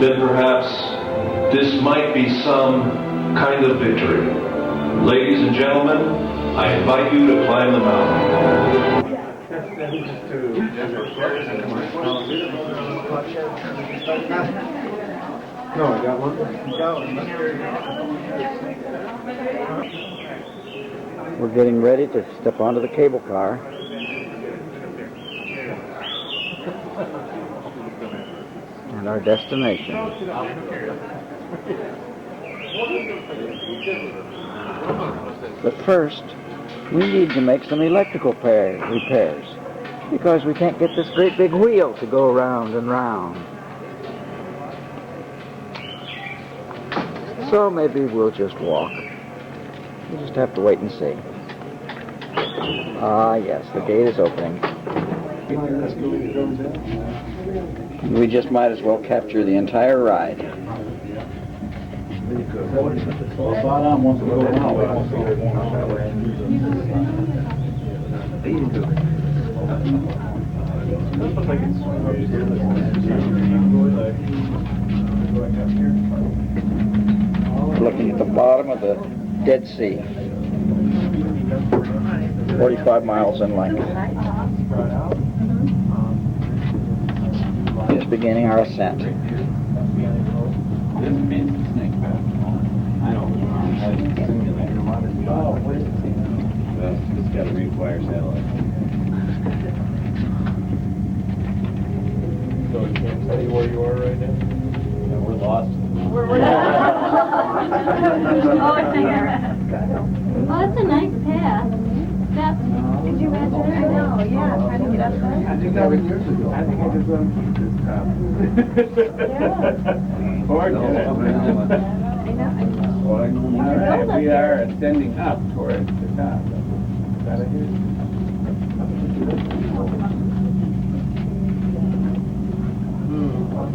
then perhaps this might be some kind of victory. Ladies and gentlemen, I invite you to climb the mountain. No, I got one. We're getting ready to step onto the cable car. And our destination. But first, we need to make some electrical repairs because we can't get this great big wheel to go round and round. So maybe we'll just walk. We'll just have to wait and see. Ah, yes, the gate is opening. We just might as well capture the entire ride. Looking at the bottom of the Dead Sea. 45 miles in length. Just beginning our ascent. It's got to require satellite. So it can't tell you where you are right now? No, we're lost. Oh, it's a nice path. Did you imagine it? I know, yeah, trying to get up there. I think that was years ago. I think I just want to keep this top. I know. All right, we are ascending up towards the top. Is that it?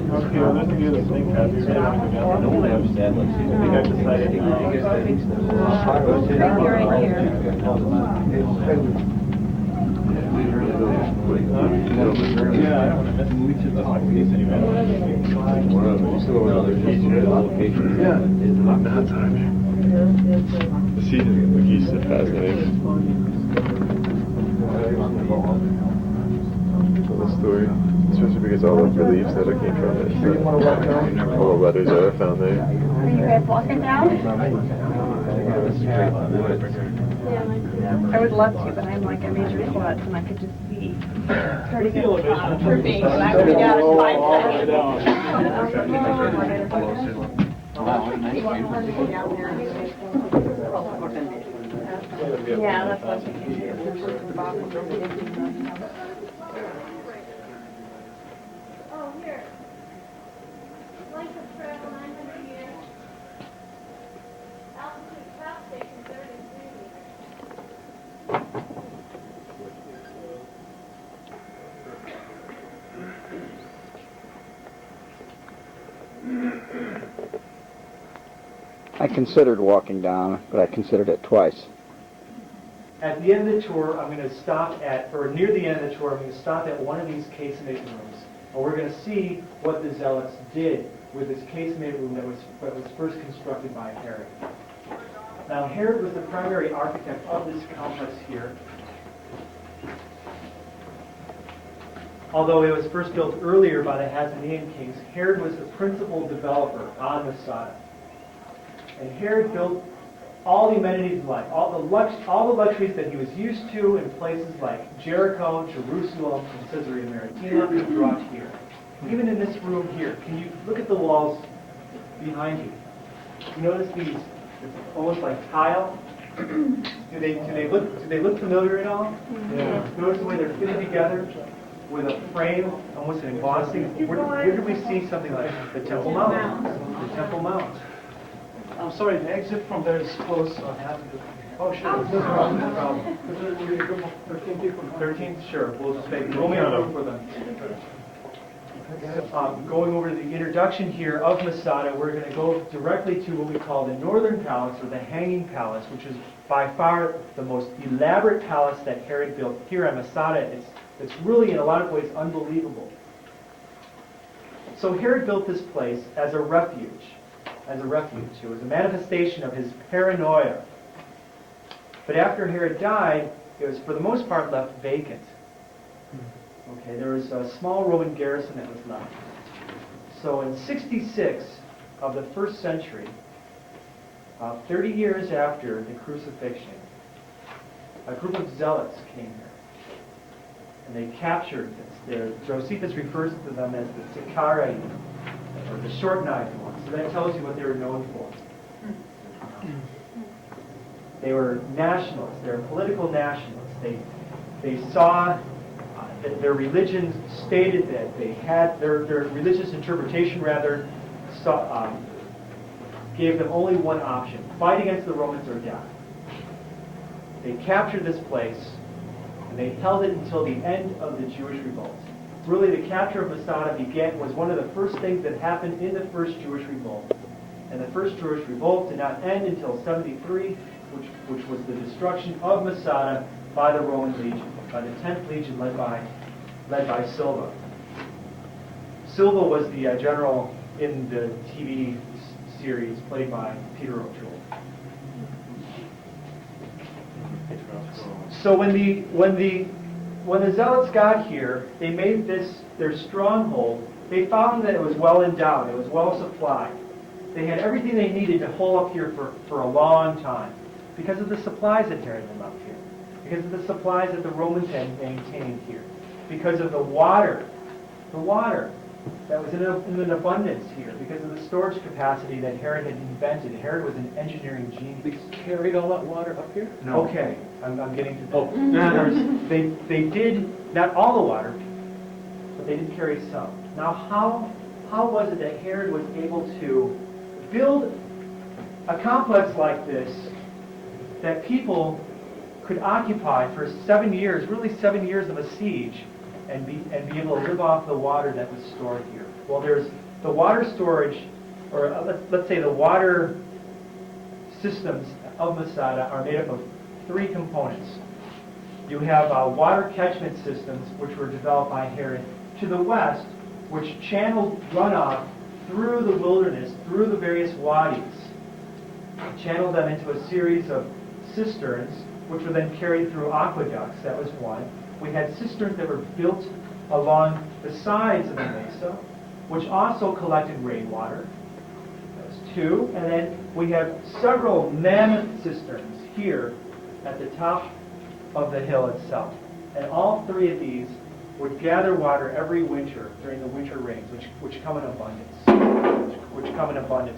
Okay, well, let's do the thing. I don't have satellite. I think I've decided to You're right here. Yeah, I don't want to miss which of the case anyway. One of them. You still have another location. Yeah. Not time. The season, the geese are fascinating. The story, especially because all the reliefs that I came from it. All the letters that I found there. Are you guys walking down? I would love to, but I'm like a major klutz and I could just be starting to stop tripping when I would get out of 5 seconds. Yeah, that's what you can do. Oh, here. Length of travel 900 years. Altitude top station 33 I considered walking down, but I considered it twice. At the end of the tour, I'm going to stop at, or near the end of the tour, I'm going to stop at one of these casemate rooms. And we're going to see what the Zealots did with this casemate room that was first constructed by Herod. Now, Herod was the primary architect of this complex here. Although it was first built earlier by the Hasmonean kings, Herod was the principal developer on Masada. And Herod built all the amenities of life, all the luxuries that he was used to in places like Jericho, Jerusalem, and Caesarea Maritima, he brought here. Even in this room here, can you look at the walls behind you? You notice these, it's almost like tile. Do they look familiar at all? Yeah. Notice the way they're fitted together with a frame, almost an embossing. Where did we see something like the Temple Mount? The Temple Mount. I'm sorry, the exit from there is close. Oh, sure. No problem. 13 people. 13? Sure. We'll just make room for them. Going over to the introduction here of Masada, we're going to go directly to what we call the Northern Palace, or the Hanging Palace, which is by far the most elaborate palace that Herod built here at Masada. It's really, in a lot of ways, unbelievable. So Herod built this place as a refuge. It was a manifestation of his paranoia. But after Herod died, it was for the most part left vacant. Okay, there was a small Roman garrison that was left. So in 66 of the first century, 30 years after the crucifixion, a group of zealots came here. And they captured this. Josephus refers to them as the Sicarii, or the short-knives ones. So that tells you what they were known for. They were nationalists. They were political nationalists. They saw that their religion stated that they had, their religious interpretation rather, gave them only one option: fight against the Romans or die. They captured this place, and they held it until the end of the Jewish revolt. Really, the capture of Masada was one of the first things that happened in the first Jewish revolt. And the first Jewish revolt did not end until 73, which was the destruction of Masada by the Roman legion, by the 10th legion led by Silva. Silva was the general in the TV series played by Peter O'Toole. So when the Zealots got here, they made this their stronghold. They found that it was well endowed, it was well supplied. They had everything they needed to hold up here for a long time because of the supplies that carried them up here, because of the supplies that the Romans had maintained here, because of the water that was in an abundance here, because of the storage capacity that Herod had invented. Herod was an engineering genius. They carried all that water up here? No. Okay, I'm getting to that. They did, not all the water, but they did carry some. Now, how was it that Herod was able to build a complex like this that people could occupy for 7 years, really 7 years of a siege, and be able to live off the water that was stored here? Well, there's the water storage, or let's say the water systems of Masada are made up of three components. You have water catchment systems, which were developed by Herod to the west, which channeled runoff through the wilderness, through the various wadis, channeled them into a series of cisterns, which were then carried through aqueducts. That was one. We had cisterns that were built along the sides of the mesa, which also collected rainwater. That was two. And then we have several mammoth cisterns here at the top of the hill itself. And all three of these would gather water every winter during the winter rains, which come in abundance.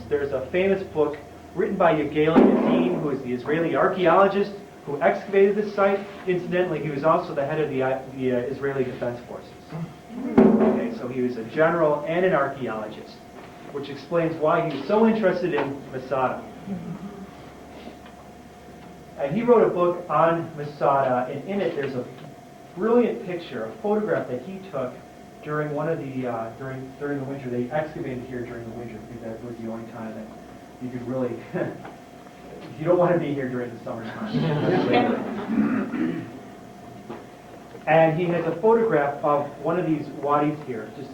There's a famous book written by Yigael Yadin, who is the Israeli archaeologist who excavated this site. Incidentally, he was also the head of the Israeli Defense Forces. Okay, so he was a general and an archaeologist, which explains why he was so interested in Masada. And he wrote a book on Masada, and in it there's a brilliant picture, a photograph that he took during one of the during the winter. They excavated here during the winter because that was the only time that you could really You don't want to be here during the summertime. And he has a photograph of one of these wadis here, just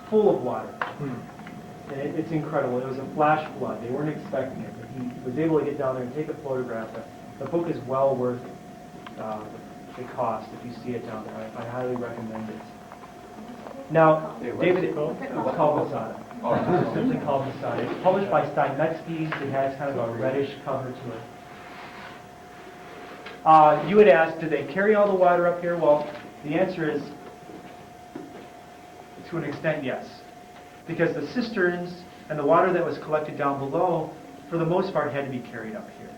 full of water. And it's incredible. It was a flash flood. They weren't expecting it, but he was able to get down there and take a photograph. The book is well worth the cost if you see it down there. I highly recommend it. Now, David, it's called Masada. It's simply called Masada. It's published by Steinmetz. It has kind of a reddish cover to it. You would ask, do they carry all the water up here? Well, the answer is, to an extent, yes. Because the cisterns and the water that was collected down below, for the most part, had to be carried up here.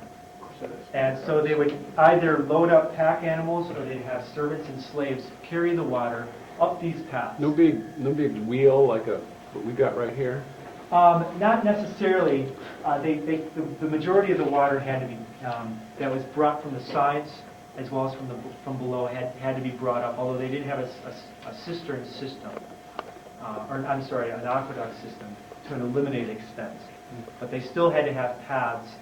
And so they would either load up pack animals or they'd have servants and slaves carry the water up these paths. No big wheel like what we got right here? Not necessarily. The majority of the water had to be that was brought from the sides as well as from below had to be brought up. Although they did have a cistern system, an aqueduct system to an limited extent, but they still had to have paths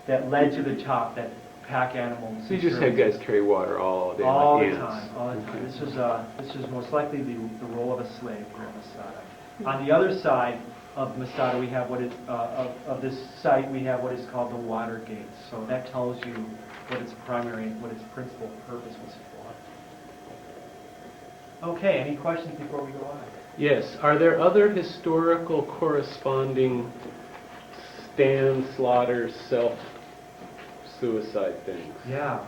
that led to the top that pack animals. So you just had guys carry water all day, all like the ants. time, all the time. This was most likely the role of a slave here in Masada. On the other side of Masada, we have of this site, we have what is called the water gate. So that tells you what its principal purpose was for. Okay, any questions before we go on? Yes. Are there other historical corresponding stand, slaughter, self-suicide things? Yeah.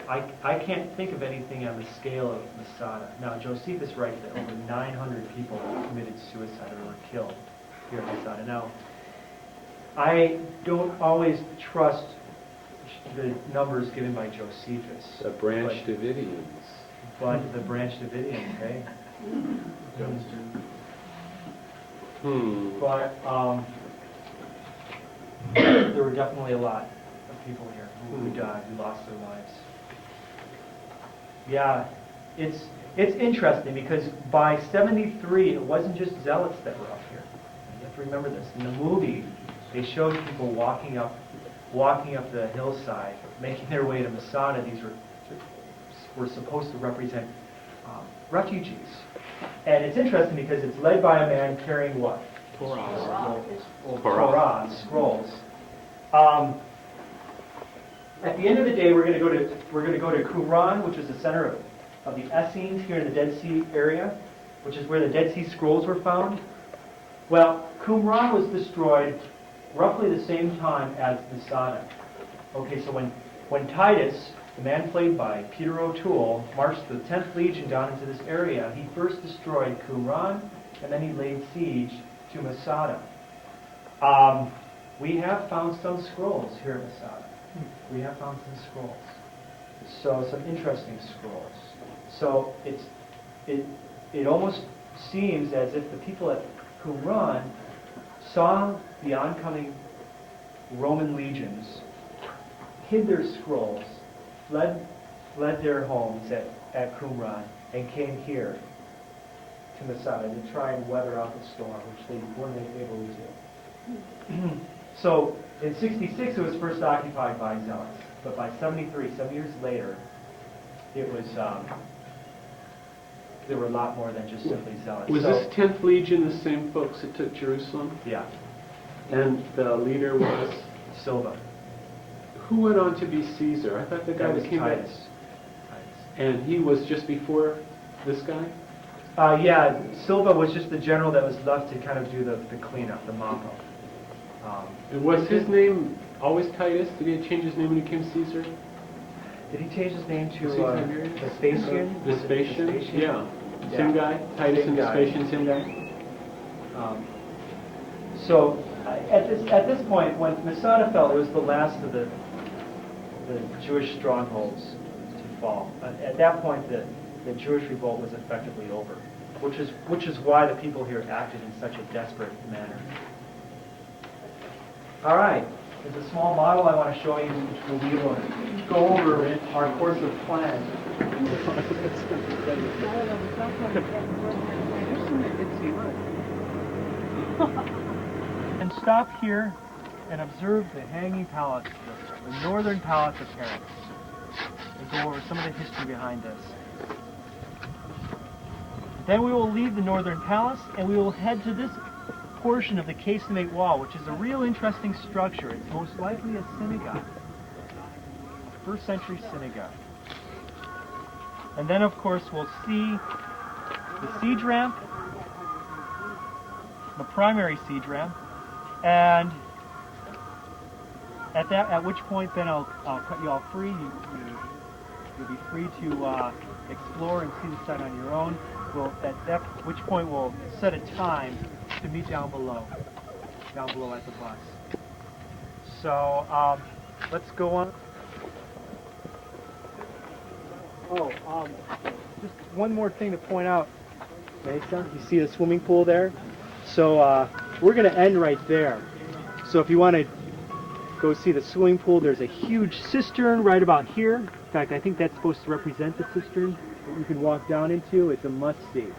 I can't think of anything on the scale of Masada. Now, Josephus writes that over 900 people committed suicide or were killed here in Masada. Now, I don't always trust the numbers given by Josephus. The Branch Davidians. But the Branch Davidians, okay? But there were definitely a lot of people here who died, who lost their lives. Yeah, it's interesting because by 73, it wasn't just zealots that were up here. You have to remember this. In the movie, they showed people walking up the hillside, making their way to Masada. These were supposed to represent refugees. And it's interesting because it's led by a man carrying what? Torah, scrolls. At the end of the day, we're going to go to Qumran, which is the center of the Essenes here in the Dead Sea area, which is where the Dead Sea Scrolls were found. Well, Qumran was destroyed roughly the same time as Masada. Okay, so when Titus, the man played by Peter O'Toole, marched the 10th Legion down into this area, he first destroyed Qumran, and then he laid siege to Masada. We have found some scrolls here at Masada. We have found some scrolls. So some interesting scrolls. So it almost seems as if the people at Qumran saw the oncoming Roman legions, hid their scrolls, fled their homes at Qumran, and came here to Masada to try and weather out the storm, which they weren't able to do. So in 66, it was first occupied by zealots, but by 73, 7 years later, it was there were a lot more than just simply zealots. Was this 10th Legion the same folks that took Jerusalem? Yeah. And the leader was Silva. Who went on to be Caesar? I thought the guy was that came back. Titus. And he was just before this guy? Yeah, Silva was just the general that was left to kind of do the cleanup, the mop-up. And was his name always Titus? Did he change his name when he became Caesar? Did he change his name to Vespasian? Vespasian? Yeah. Same guy? Titus and Vespasian, same guy? So at this point, when Masada fell, it was the last of the Jewish strongholds to fall. At that point, the Jewish revolt was effectively over, which is why the people here acted in such a desperate manner. All right, there's a small model I want to show you, which will be able to go over our course of plan. And stop here and observe the Hanging Palace, the Northern Palace of Paris, and go over some of the history behind this. Then we will leave the Northern Palace and we will head to this portion of the casemate wall, which is a real interesting structure. It's most likely a synagogue, first century synagogue. And then of course we'll see the siege ramp, the primary siege ramp, and at which point then I'll cut you all free. You'll be free to explore and see the site on your own. At which point we'll set a time to meet down below at the bus. So let's go on. Just one more thing to point out, Mesa. You see the swimming pool there? So we're going to end right there. So if you want to go see the swimming pool, there's a huge cistern right about here. In fact, I think that's supposed to represent the cistern that you can walk down into. It's a must-see.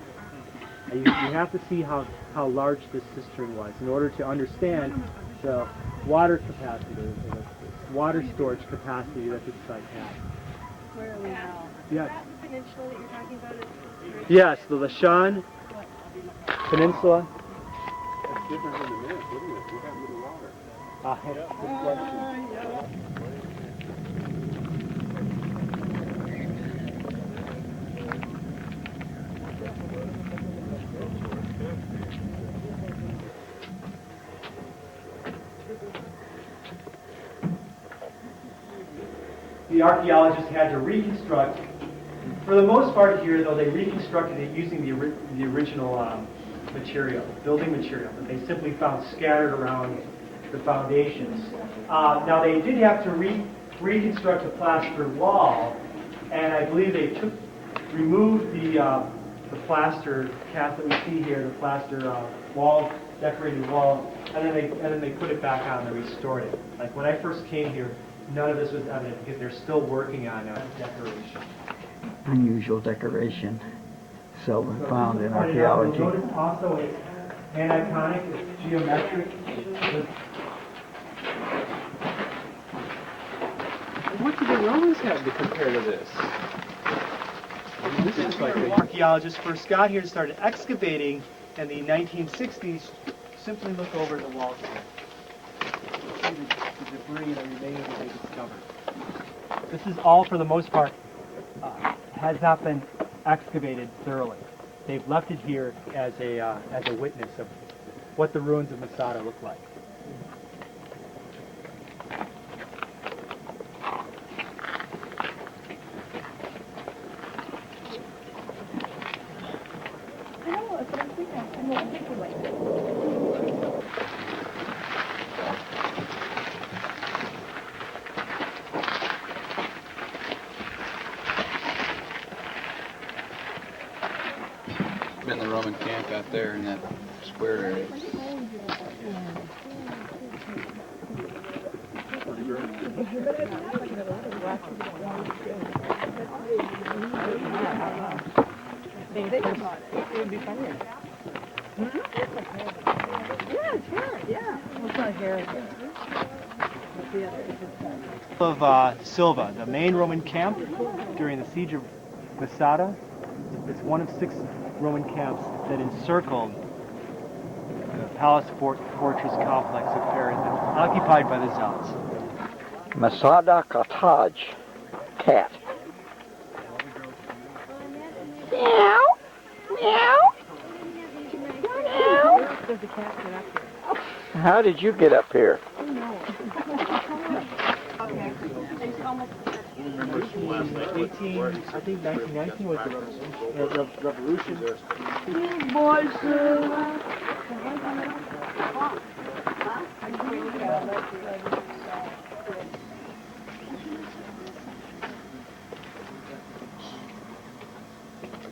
You have to see how large this cistern was in order to understand the water capacity, the water storage capacity that this site has. Where are we now? Yes. Is that the peninsula that you're talking about? Yes, the Lashan Peninsula. That's different than the map, isn't it? What happened to the water? Good question. The archaeologists had to reconstruct. For the most part here, though, they reconstructed it using the original material, building material, that they simply found scattered around the foundations. Now, they did have to reconstruct the plaster wall, and I believe they removed the plaster cast that we see here, the plaster wall, decorated wall, and then they put it back on and restored it. Like when I first came here, none of this was evident because they're still working on decoration. Unusual decoration seldom found in archaeology. Notice also it's aniconic, it's geometric. What did the Romans have to compare to this? This is like the archaeologists first got here and started excavating in the 1960s. Simply look over the walls here. See the debris and the remains that they discovered. This is all, for the most part, has not been excavated thoroughly. They've left it here as a witness of what the ruins of Masada look like. I know, but I'm thinking, I know, I'm thinking like Been the Roman camp out there in that square area. it would be funny. Yeah, it's hair, yeah. Well, it's not hair. Of Silva, the main Roman camp during the siege of Masada. It's one of 6 Roman camps that encircled the palace fortress complex of Paris, occupied by the Zealots. Masada Cottage. Cat. Meow. Meow. Meow. Does the cat get up here? How did you get up here? Oh, no. It's almost 18, I think 1919 was the revolution.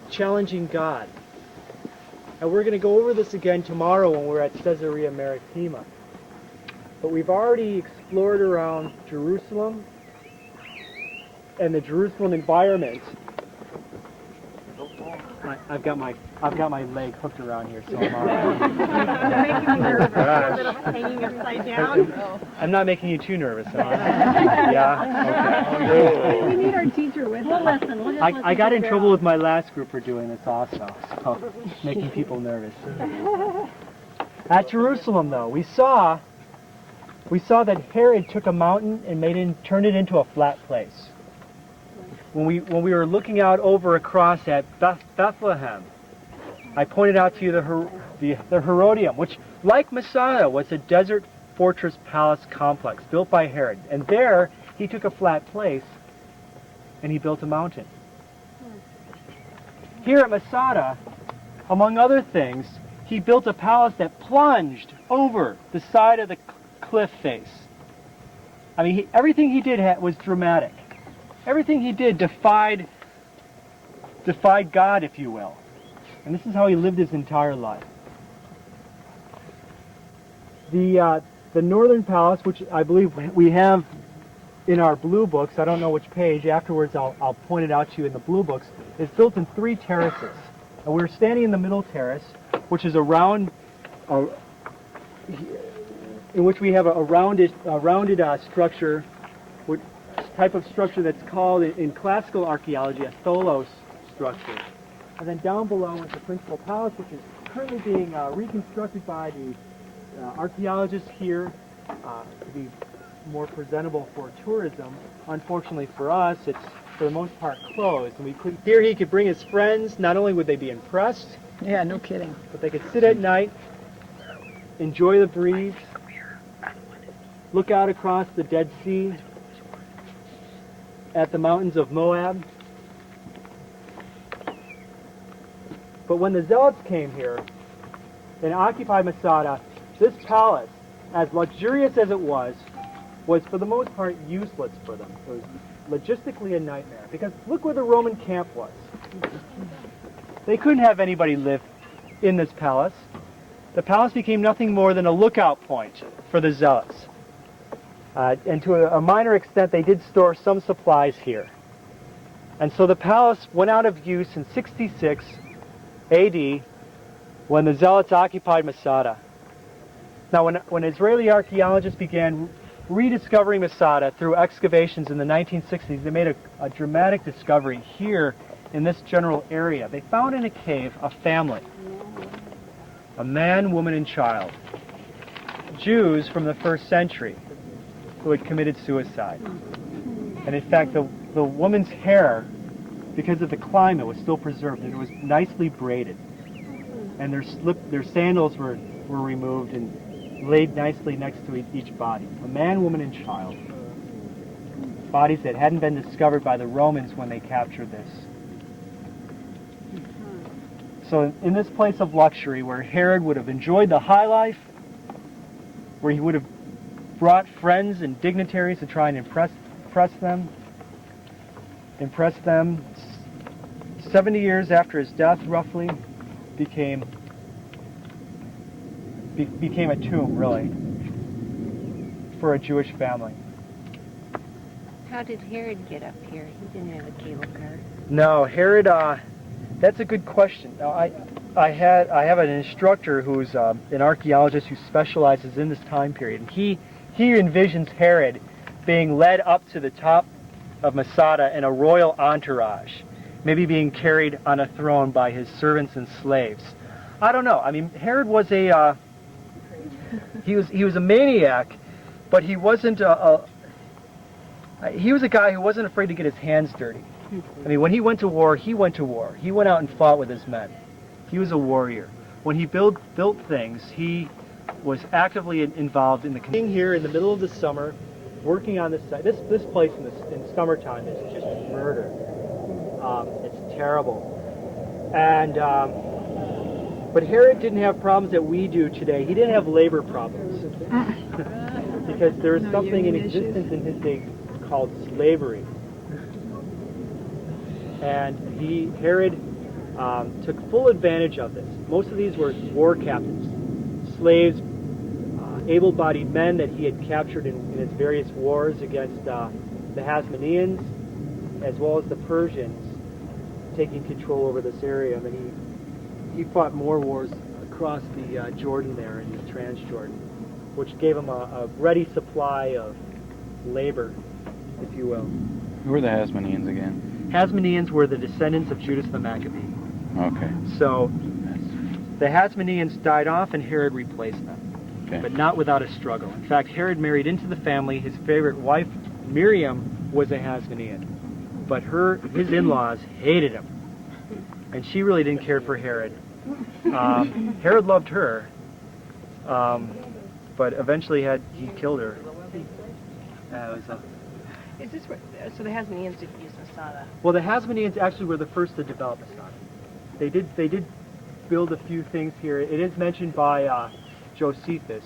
Challenging God. And we're going to go over this again tomorrow when we're at Caesarea Maritima. But we've already explored around Jerusalem and the Jerusalem environment. I've got my leg hooked around here, so I'm all right. You're making me nervous. A little hanging upside down. I'm not making you too nervous, am I? Yeah? Okay. We need our teacher with us. We'll listen. I got in trouble with my last group for doing this also, so making people nervous. At Jerusalem, though, we saw that Herod took a mountain and turned it into a flat place. When we were looking out over across at Bethlehem, I pointed out to you the Herodium, which, like Masada, was a desert fortress palace complex built by Herod. And there, he took a flat place and he built a mountain. Here at Masada, among other things, he built a palace that plunged over the side of the cliff face. I mean, everything he did was dramatic. Everything he did defied God, if you will. And this is how he lived his entire life. The northern palace, which I believe we have in our blue books, I don't know which page, afterwards I'll point it out to you in the blue books, is built in 3 terraces. And we're standing in the middle terrace, which is in which we have a rounded structure, type of structure that's called in classical archaeology a tholos structure. And then down below is the principal palace, which is currently being reconstructed by the archaeologists here to be more presentable for tourism. Unfortunately for us, it's for the most part closed. And here he could bring his friends. Not only would they be impressed, Yeah, no kidding. but they could sit at night, enjoy the breeze, look out across the Dead Sea at the mountains of Moab. But when the Zealots came here and occupied Masada, this palace, as luxurious as it was for the most part useless for them. It was logistically a nightmare, because look where the Roman camp was. They couldn't have anybody live in this palace. The palace became nothing more than a lookout point for the Zealots. And to a minor extent, they did store some supplies here. And so the palace went out of use in 66 AD when the Zealots occupied Masada. Now, when Israeli archaeologists began rediscovering Masada through excavations in the 1960s, they made a dramatic discovery here in this general area. They found in a cave a family, a man, woman, and child, Jews from the 1st century who had committed suicide. And in fact, the woman's hair, because of the climate, was still preserved, and it was nicely braided. And their sandals were removed and laid nicely next to each body. A man, woman, and child. Bodies that hadn't been discovered by the Romans when they captured this. So in this place of luxury, where Herod would have enjoyed the high life, where he would have brought friends and dignitaries to try and impress them, 70 years after his death, roughly, became a tomb, really, for a Jewish family. How did Herod get up here? He didn't have a cable car. No, Herod, that's a good question. Now, I have an instructor who's an archaeologist who specializes in this time period, and he envisions Herod being led up to the top of Masada in a royal entourage, maybe being carried on a throne by his servants and slaves. I don't know. I mean, Herod was he was a maniac, but he wasn't he was a guy who wasn't afraid to get his hands dirty. I mean, when he went to war, he went to war. He went out and fought with his men. He was a warrior. When he built things, he was actively involved in the community. Here in the middle of the summer, working on this site. This place in summertime is just murder. It's terrible. And but Herod didn't have problems that we do today. He didn't have labor problems because there was something in existence in his day called slavery. And Herod took full advantage of this. Most of these were war captives, slaves, able-bodied men that he had captured in his various wars against the Hasmoneans, as well as the Persians. taking control over this area. And then he fought more wars across the Jordan there in the Transjordan, which gave him a ready supply of labor, if you will. Who were the Hasmoneans again? Hasmoneans were the descendants of Judas the Maccabee. Okay. So the Hasmoneans died off and Herod replaced them, but not without a struggle. In fact, Herod married into the family. His favorite wife, Miriam, was a Hasmonean, but his in-laws hated him, and she really didn't care for Herod. Herod loved her, but eventually he killed her. Is this where, so the Hasmoneans didn't use Masada? Well, the Hasmoneans actually were the first to develop Masada. They did build a few things here. It is mentioned by Josephus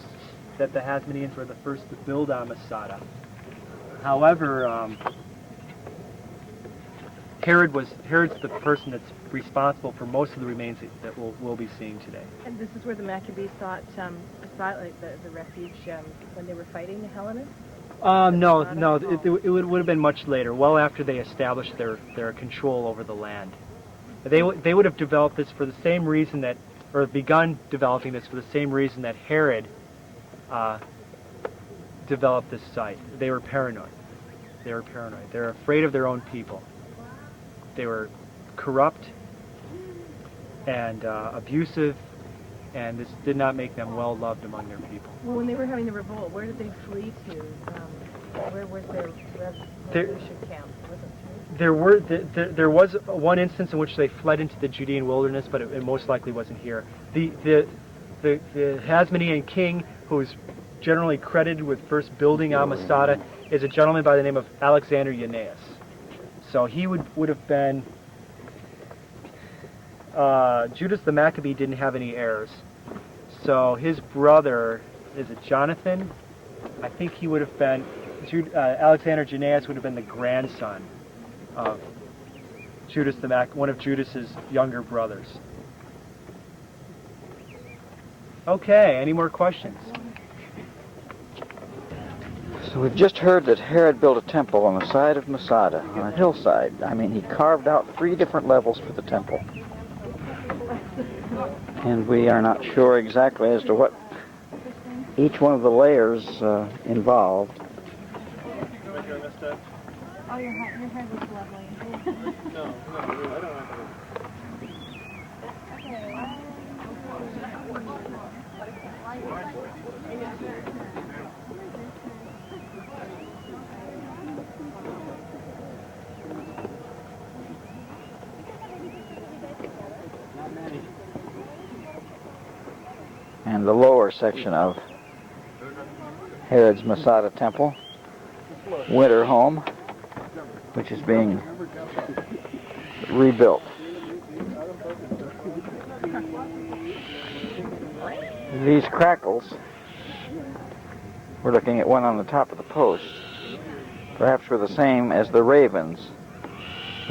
that the Hasmoneans were the first to build on Masada. However, Herod's the person that's responsible for most of the remains that we'll be seeing today. And this is where the Maccabees sought like the refuge when they were fighting the Hellenists? No, it would have been much later, well after they established their control over the land. They would have developed this for the same reason that, or begun developing this for the same reason that Herod developed this site. They were paranoid. They were afraid of their own people. They were corrupt and abusive, and this did not make them well loved among their people. Well, when they were having the revolt, where did they flee to? Where was their revolution camp? There was one instance in which they fled into the Judean wilderness, but it most likely wasn't here. The Hasmonean king, who is generally credited with first building Masada, is a gentleman by the name of Alexander Eunaeus. So he would have been. Judas the Maccabee didn't have any heirs, so his brother, is it Jonathan? I think he would have been. Alexander Eunaeus would have been the grandson of Judas one of Judas's younger brothers. Okay, any more questions? So we've just heard that Herod built a temple on the side of Masada, on a hillside. I mean, he carved out 3 different levels for the temple. And we are not sure exactly as to what each one of the layers involved. Oh, your head was lovely. No, I don't have And the lower section of Herod's Masada Temple, winter home, which is being rebuilt. These crackles, we're looking at one on the top of the post, perhaps were the same as the ravens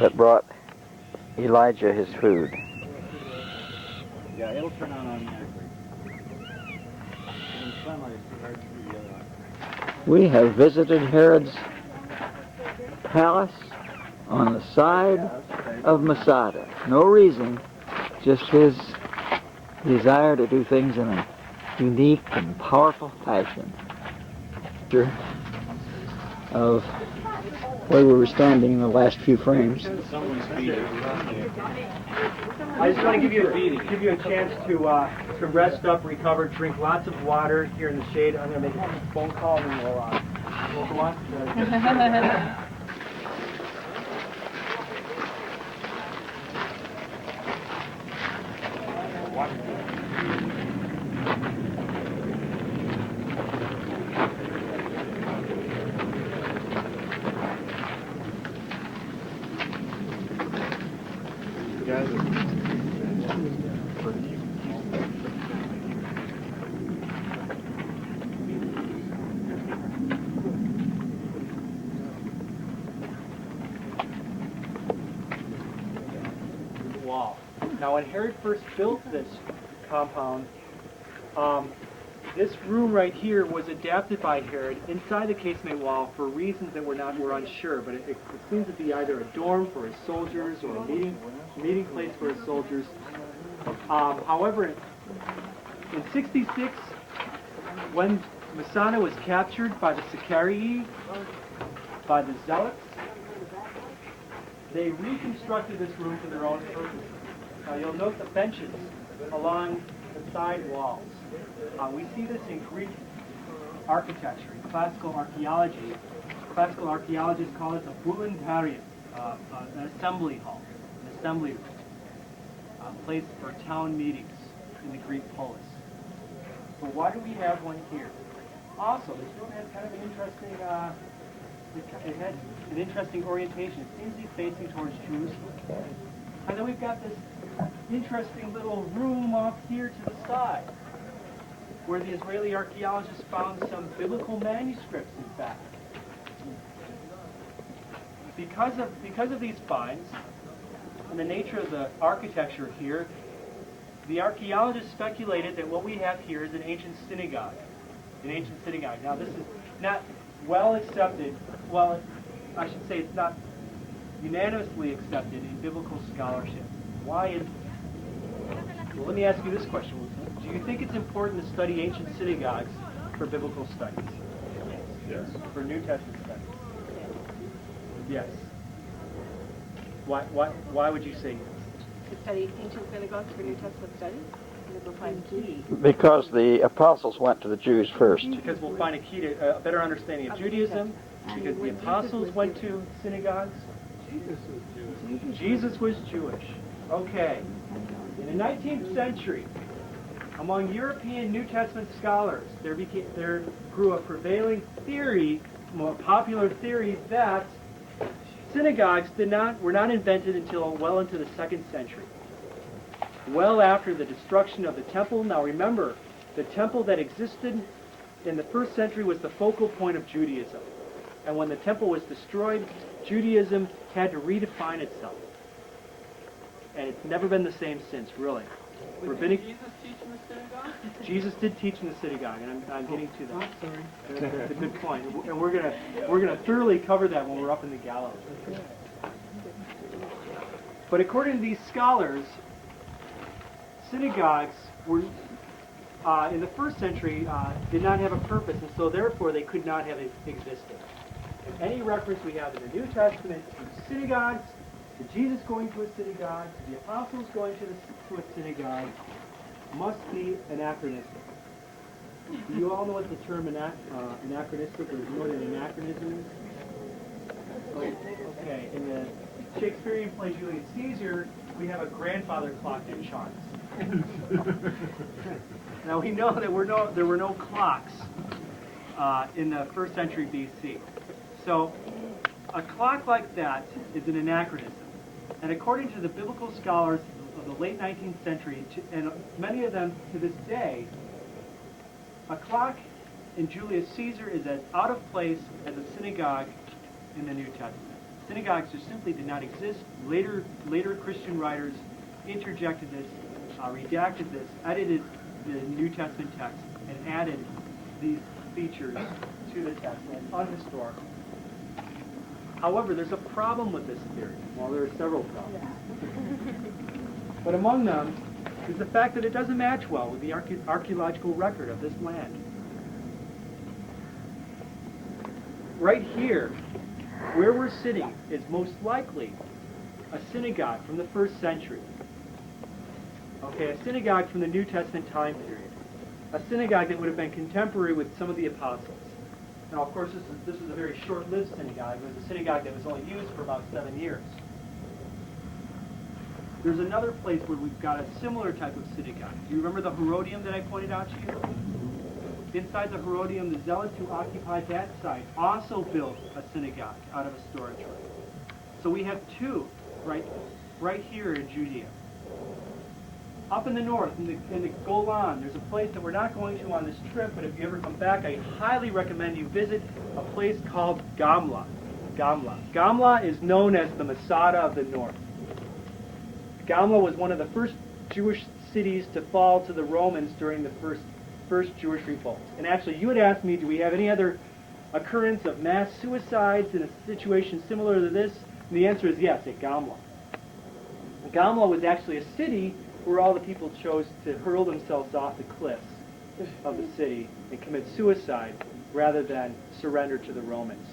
that brought Elijah his food. Yeah, it'll turn on automatically. We have visited Herod's palace on the side of Masada. No reason, just his desire to do things in a unique and powerful fashion. Of where we were standing in the last few frames. I just want to give you a chance to rest up, recover, drink lots of water here in the shade. I'm going to make a phone call and then we'll go on. Now, when Herod first built this compound, This room right here was adapted by Herod inside the casemate wall for reasons that we're unsure, but it seems to be either a dorm for his soldiers or a meeting place for his soldiers. However, in 66, when Messana was captured by the Sicarii, by the Zealots, they reconstructed this room for their own purposes. Now you'll note the benches along the side walls. We see this in Greek architecture, in classical archaeology. Classical archaeologists call it a boulantarium, an assembly hall, an assembly room, a place for town meetings in the Greek polis. But why do we have one here? Also, this room has kind of an interesting, it has an interesting orientation. It seems to be facing towards Jerusalem. And then we've got this interesting little room off here to the side, where the Israeli archaeologists found some biblical manuscripts, in fact. Because of these finds and the nature of the architecture here, the archaeologists speculated that what we have here is an ancient synagogue. An ancient synagogue. Now, this is not well accepted. Well, I should say it's not unanimously accepted in biblical scholarship. Why is it? Well, let me ask you this question. Do you think it's important to study ancient synagogues for biblical studies? Yes. For New Testament studies? Yes. Why would you say yes? To study ancient synagogues for New Testament studies? Because we'll find a key. Because the apostles went to the Jews first. Because we'll find a key to a better understanding of Judaism. Because the apostles went to synagogues. Jesus was Jewish. Okay. In the 19th century, among European New Testament scholars, there grew a prevailing theory, more popular theory, that synagogues were not invented until well into the 2nd century, well after the destruction of the temple. Now remember, the temple that existed in the 1st century was the focal point of Judaism. And when the temple was destroyed, Judaism had to redefine itself. And it's never been the same since, really. Rabbinic. Did Jesus teach in the synagogue? Jesus did teach in the synagogue, and I'm getting to that. Oh, sorry. That's a good point, and we're gonna thoroughly cover that when we're up in the Galilee. But according to these scholars, synagogues were in the 1st century did not have a purpose, and so therefore they could not have existed. And any reference we have in the New Testament to synagogues, to Jesus going to a synagogue, to the apostles going to a synagogue, must be anachronistic. Do you all know what the term anachronistic or know what an anachronism is? Okay, in the Shakespearean play Julius Caesar, we have a grandfather clock that chimes. Now we know that there were no clocks in the 1st century BC. So a clock like that is an anachronism. And according to the biblical scholars of the late 19th century, and many of them to this day, a clock in Julius Caesar is as out of place as a synagogue in the New Testament. Synagogues just simply did not exist. Later Christian writers interjected this, redacted this, edited the New Testament text, and added these features to the text, and it's unhistorical. However, there's a problem with this theory. Well, there are several problems. But among them is the fact that it doesn't match well with the archaeological record of this land. Right here, where we're sitting, is most likely a synagogue from the 1st century. Okay, a synagogue from the New Testament time period. A synagogue that would have been contemporary with some of the apostles. Now, of course, this is a very short-lived synagogue. It was a synagogue that was only used for about 7 years. There's another place where we've got a similar type of synagogue. Do you remember the Herodium that I pointed out to you? Inside the Herodium, the Zealots who occupied that site also built a synagogue out of a storage room. So we have two right here in Judea. Up in the north, in the Golan, there's a place that we're not going to on this trip, but if you ever come back, I highly recommend you visit a place called Gamla. Gamla is known as the Masada of the North. Gamla was one of the first Jewish cities to fall to the Romans during the first Jewish revolt. And actually, you had asked me, do we have any other occurrence of mass suicides in a situation similar to this? And the answer is yes, at Gamla. Gamla was actually a city where all the people chose to hurl themselves off the cliffs of the city and commit suicide rather than surrender to the Romans.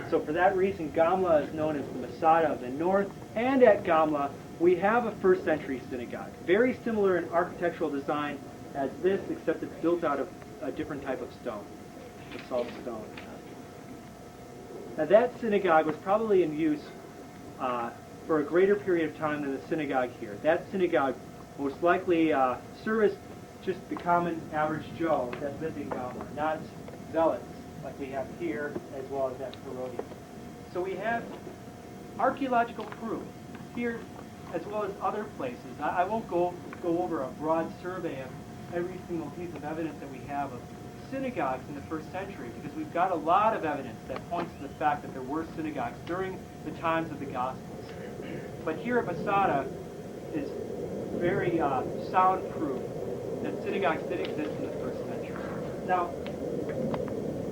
So for that reason, Gamla is known as the Masada of the North, and at Gamla we have a first century synagogue, very similar in architectural design as this, except it's built out of a different type of stone, basalt stone. Now that synagogue was probably in use for a greater period of time than the synagogue here. That synagogue most likely serviced just the common average Joe that lived in Gamla, not zealots like we have here as well as at Herodias. So we have archaeological proof here as well as other places. I won't go over a broad survey of every single piece of evidence that we have of synagogues in the first century, because we've got a lot of evidence that points to the fact that there were synagogues during the times of the Gospels. But here at Masada is very sound proof that synagogues did exist in the first century. Now,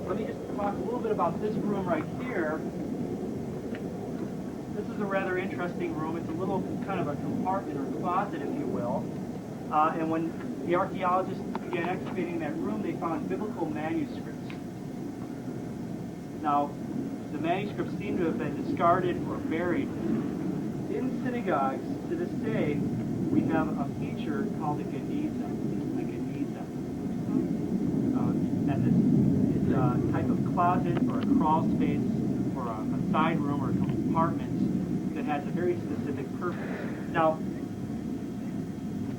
let me just talk a little bit about this room right here. This is a rather interesting room. It's a little kind of a compartment or closet, if you will. And when the archaeologists began excavating that room, they found biblical manuscripts. Now, the manuscripts seem to have been discarded or buried. In synagogues, to this day, we have a feature called a geniza. And this is a type of closet or a crawl space or a side room or a compartment that has a very specific purpose. Now,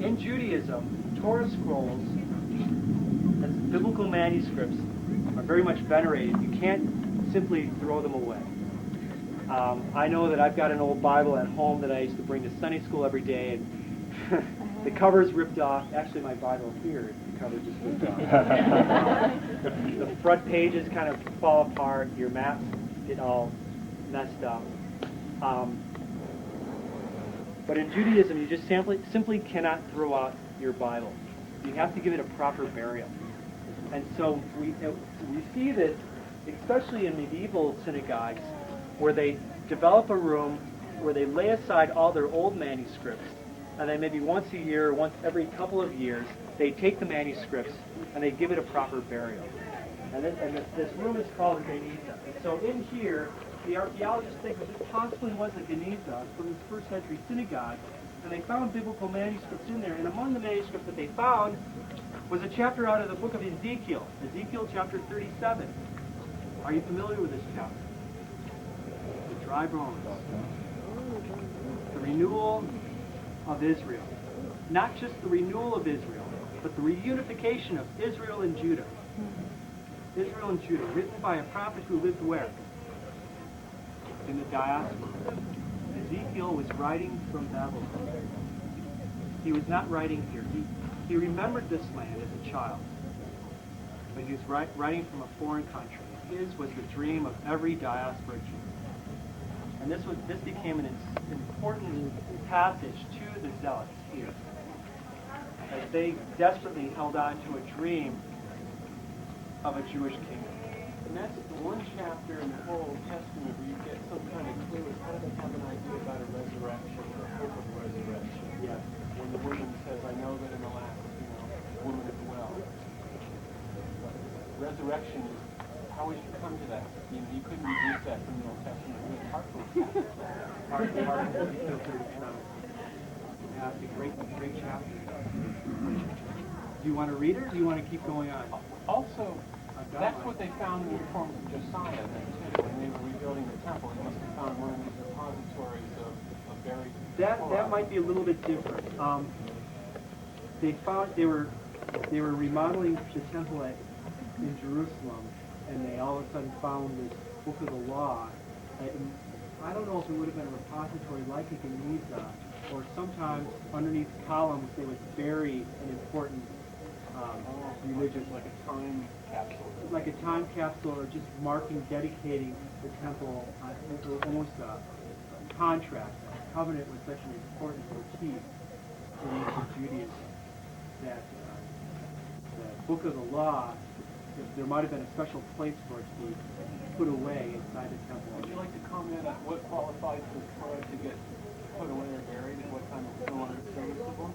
in Judaism, Torah scrolls, as biblical manuscripts, are very much venerated. You can't simply throw them away. I know that I've got an old Bible at home that I used to bring to Sunday school every day, and the cover's ripped off. Actually, my Bible here, the cover just ripped off. The front pages kind of fall apart. Your maps get all messed up. But in Judaism, you just simply cannot throw out your Bible. You have to give it a proper burial. And so we see this, especially in medieval synagogues, where they develop a room where they lay aside all their old manuscripts, and then maybe once a year, once every couple of years, they take the manuscripts and they give it a proper burial. And this room is called a geniza. And so in here, the archaeologists think that this possibly was a geniza from this first century synagogue, and they found biblical manuscripts in there. And among the manuscripts that they found was a chapter out of the book of Ezekiel, Ezekiel chapter 37. Are you familiar with this chapter? The dry bones. The renewal of Israel. Not just the renewal of Israel, but the reunification of Israel and Judah. Israel and Judah, written by a prophet who lived where? In the diaspora. Ezekiel was writing from Babylon. He was not writing here. He remembered this land as a child, but he was writing from a foreign country. His was the dream of every diaspora Jew. And this became an important passage to the Zealots here, as they desperately held on to a dream of a Jewish kingdom. And that's one chapter in the whole Old Testament where you get some kind of clue as how do they have an idea about a resurrection, or hope of resurrection. Yeah. When the woman says, I know that in the last, woman at the well. But resurrection is, how would you come to that? You couldn't reduce that from the Old Testament. It was hard for Yeah, it's a great chapter. Do you want to read it, or do you want to keep going on? Also, that's what they found in the forms of Josiah then too. When they were rebuilding the temple, they must have found one of these repositories of buried. That might be a little bit different. They found they were remodeling the temple in Jerusalem, and they all of a sudden found this book of the law. And I don't know if it would have been a repository like a Geniza, or sometimes underneath columns they would bury an important religious, like a time capsule. Like a time capsule, or just marking, dedicating the temple, almost a contract. A covenant was such an important motif in ancient Judaism that book of the law, there might have been a special place for it to be put away inside the temple. Would you like to comment on what qualifies for Troy to get put away or buried, and what kind of stone is serviceable?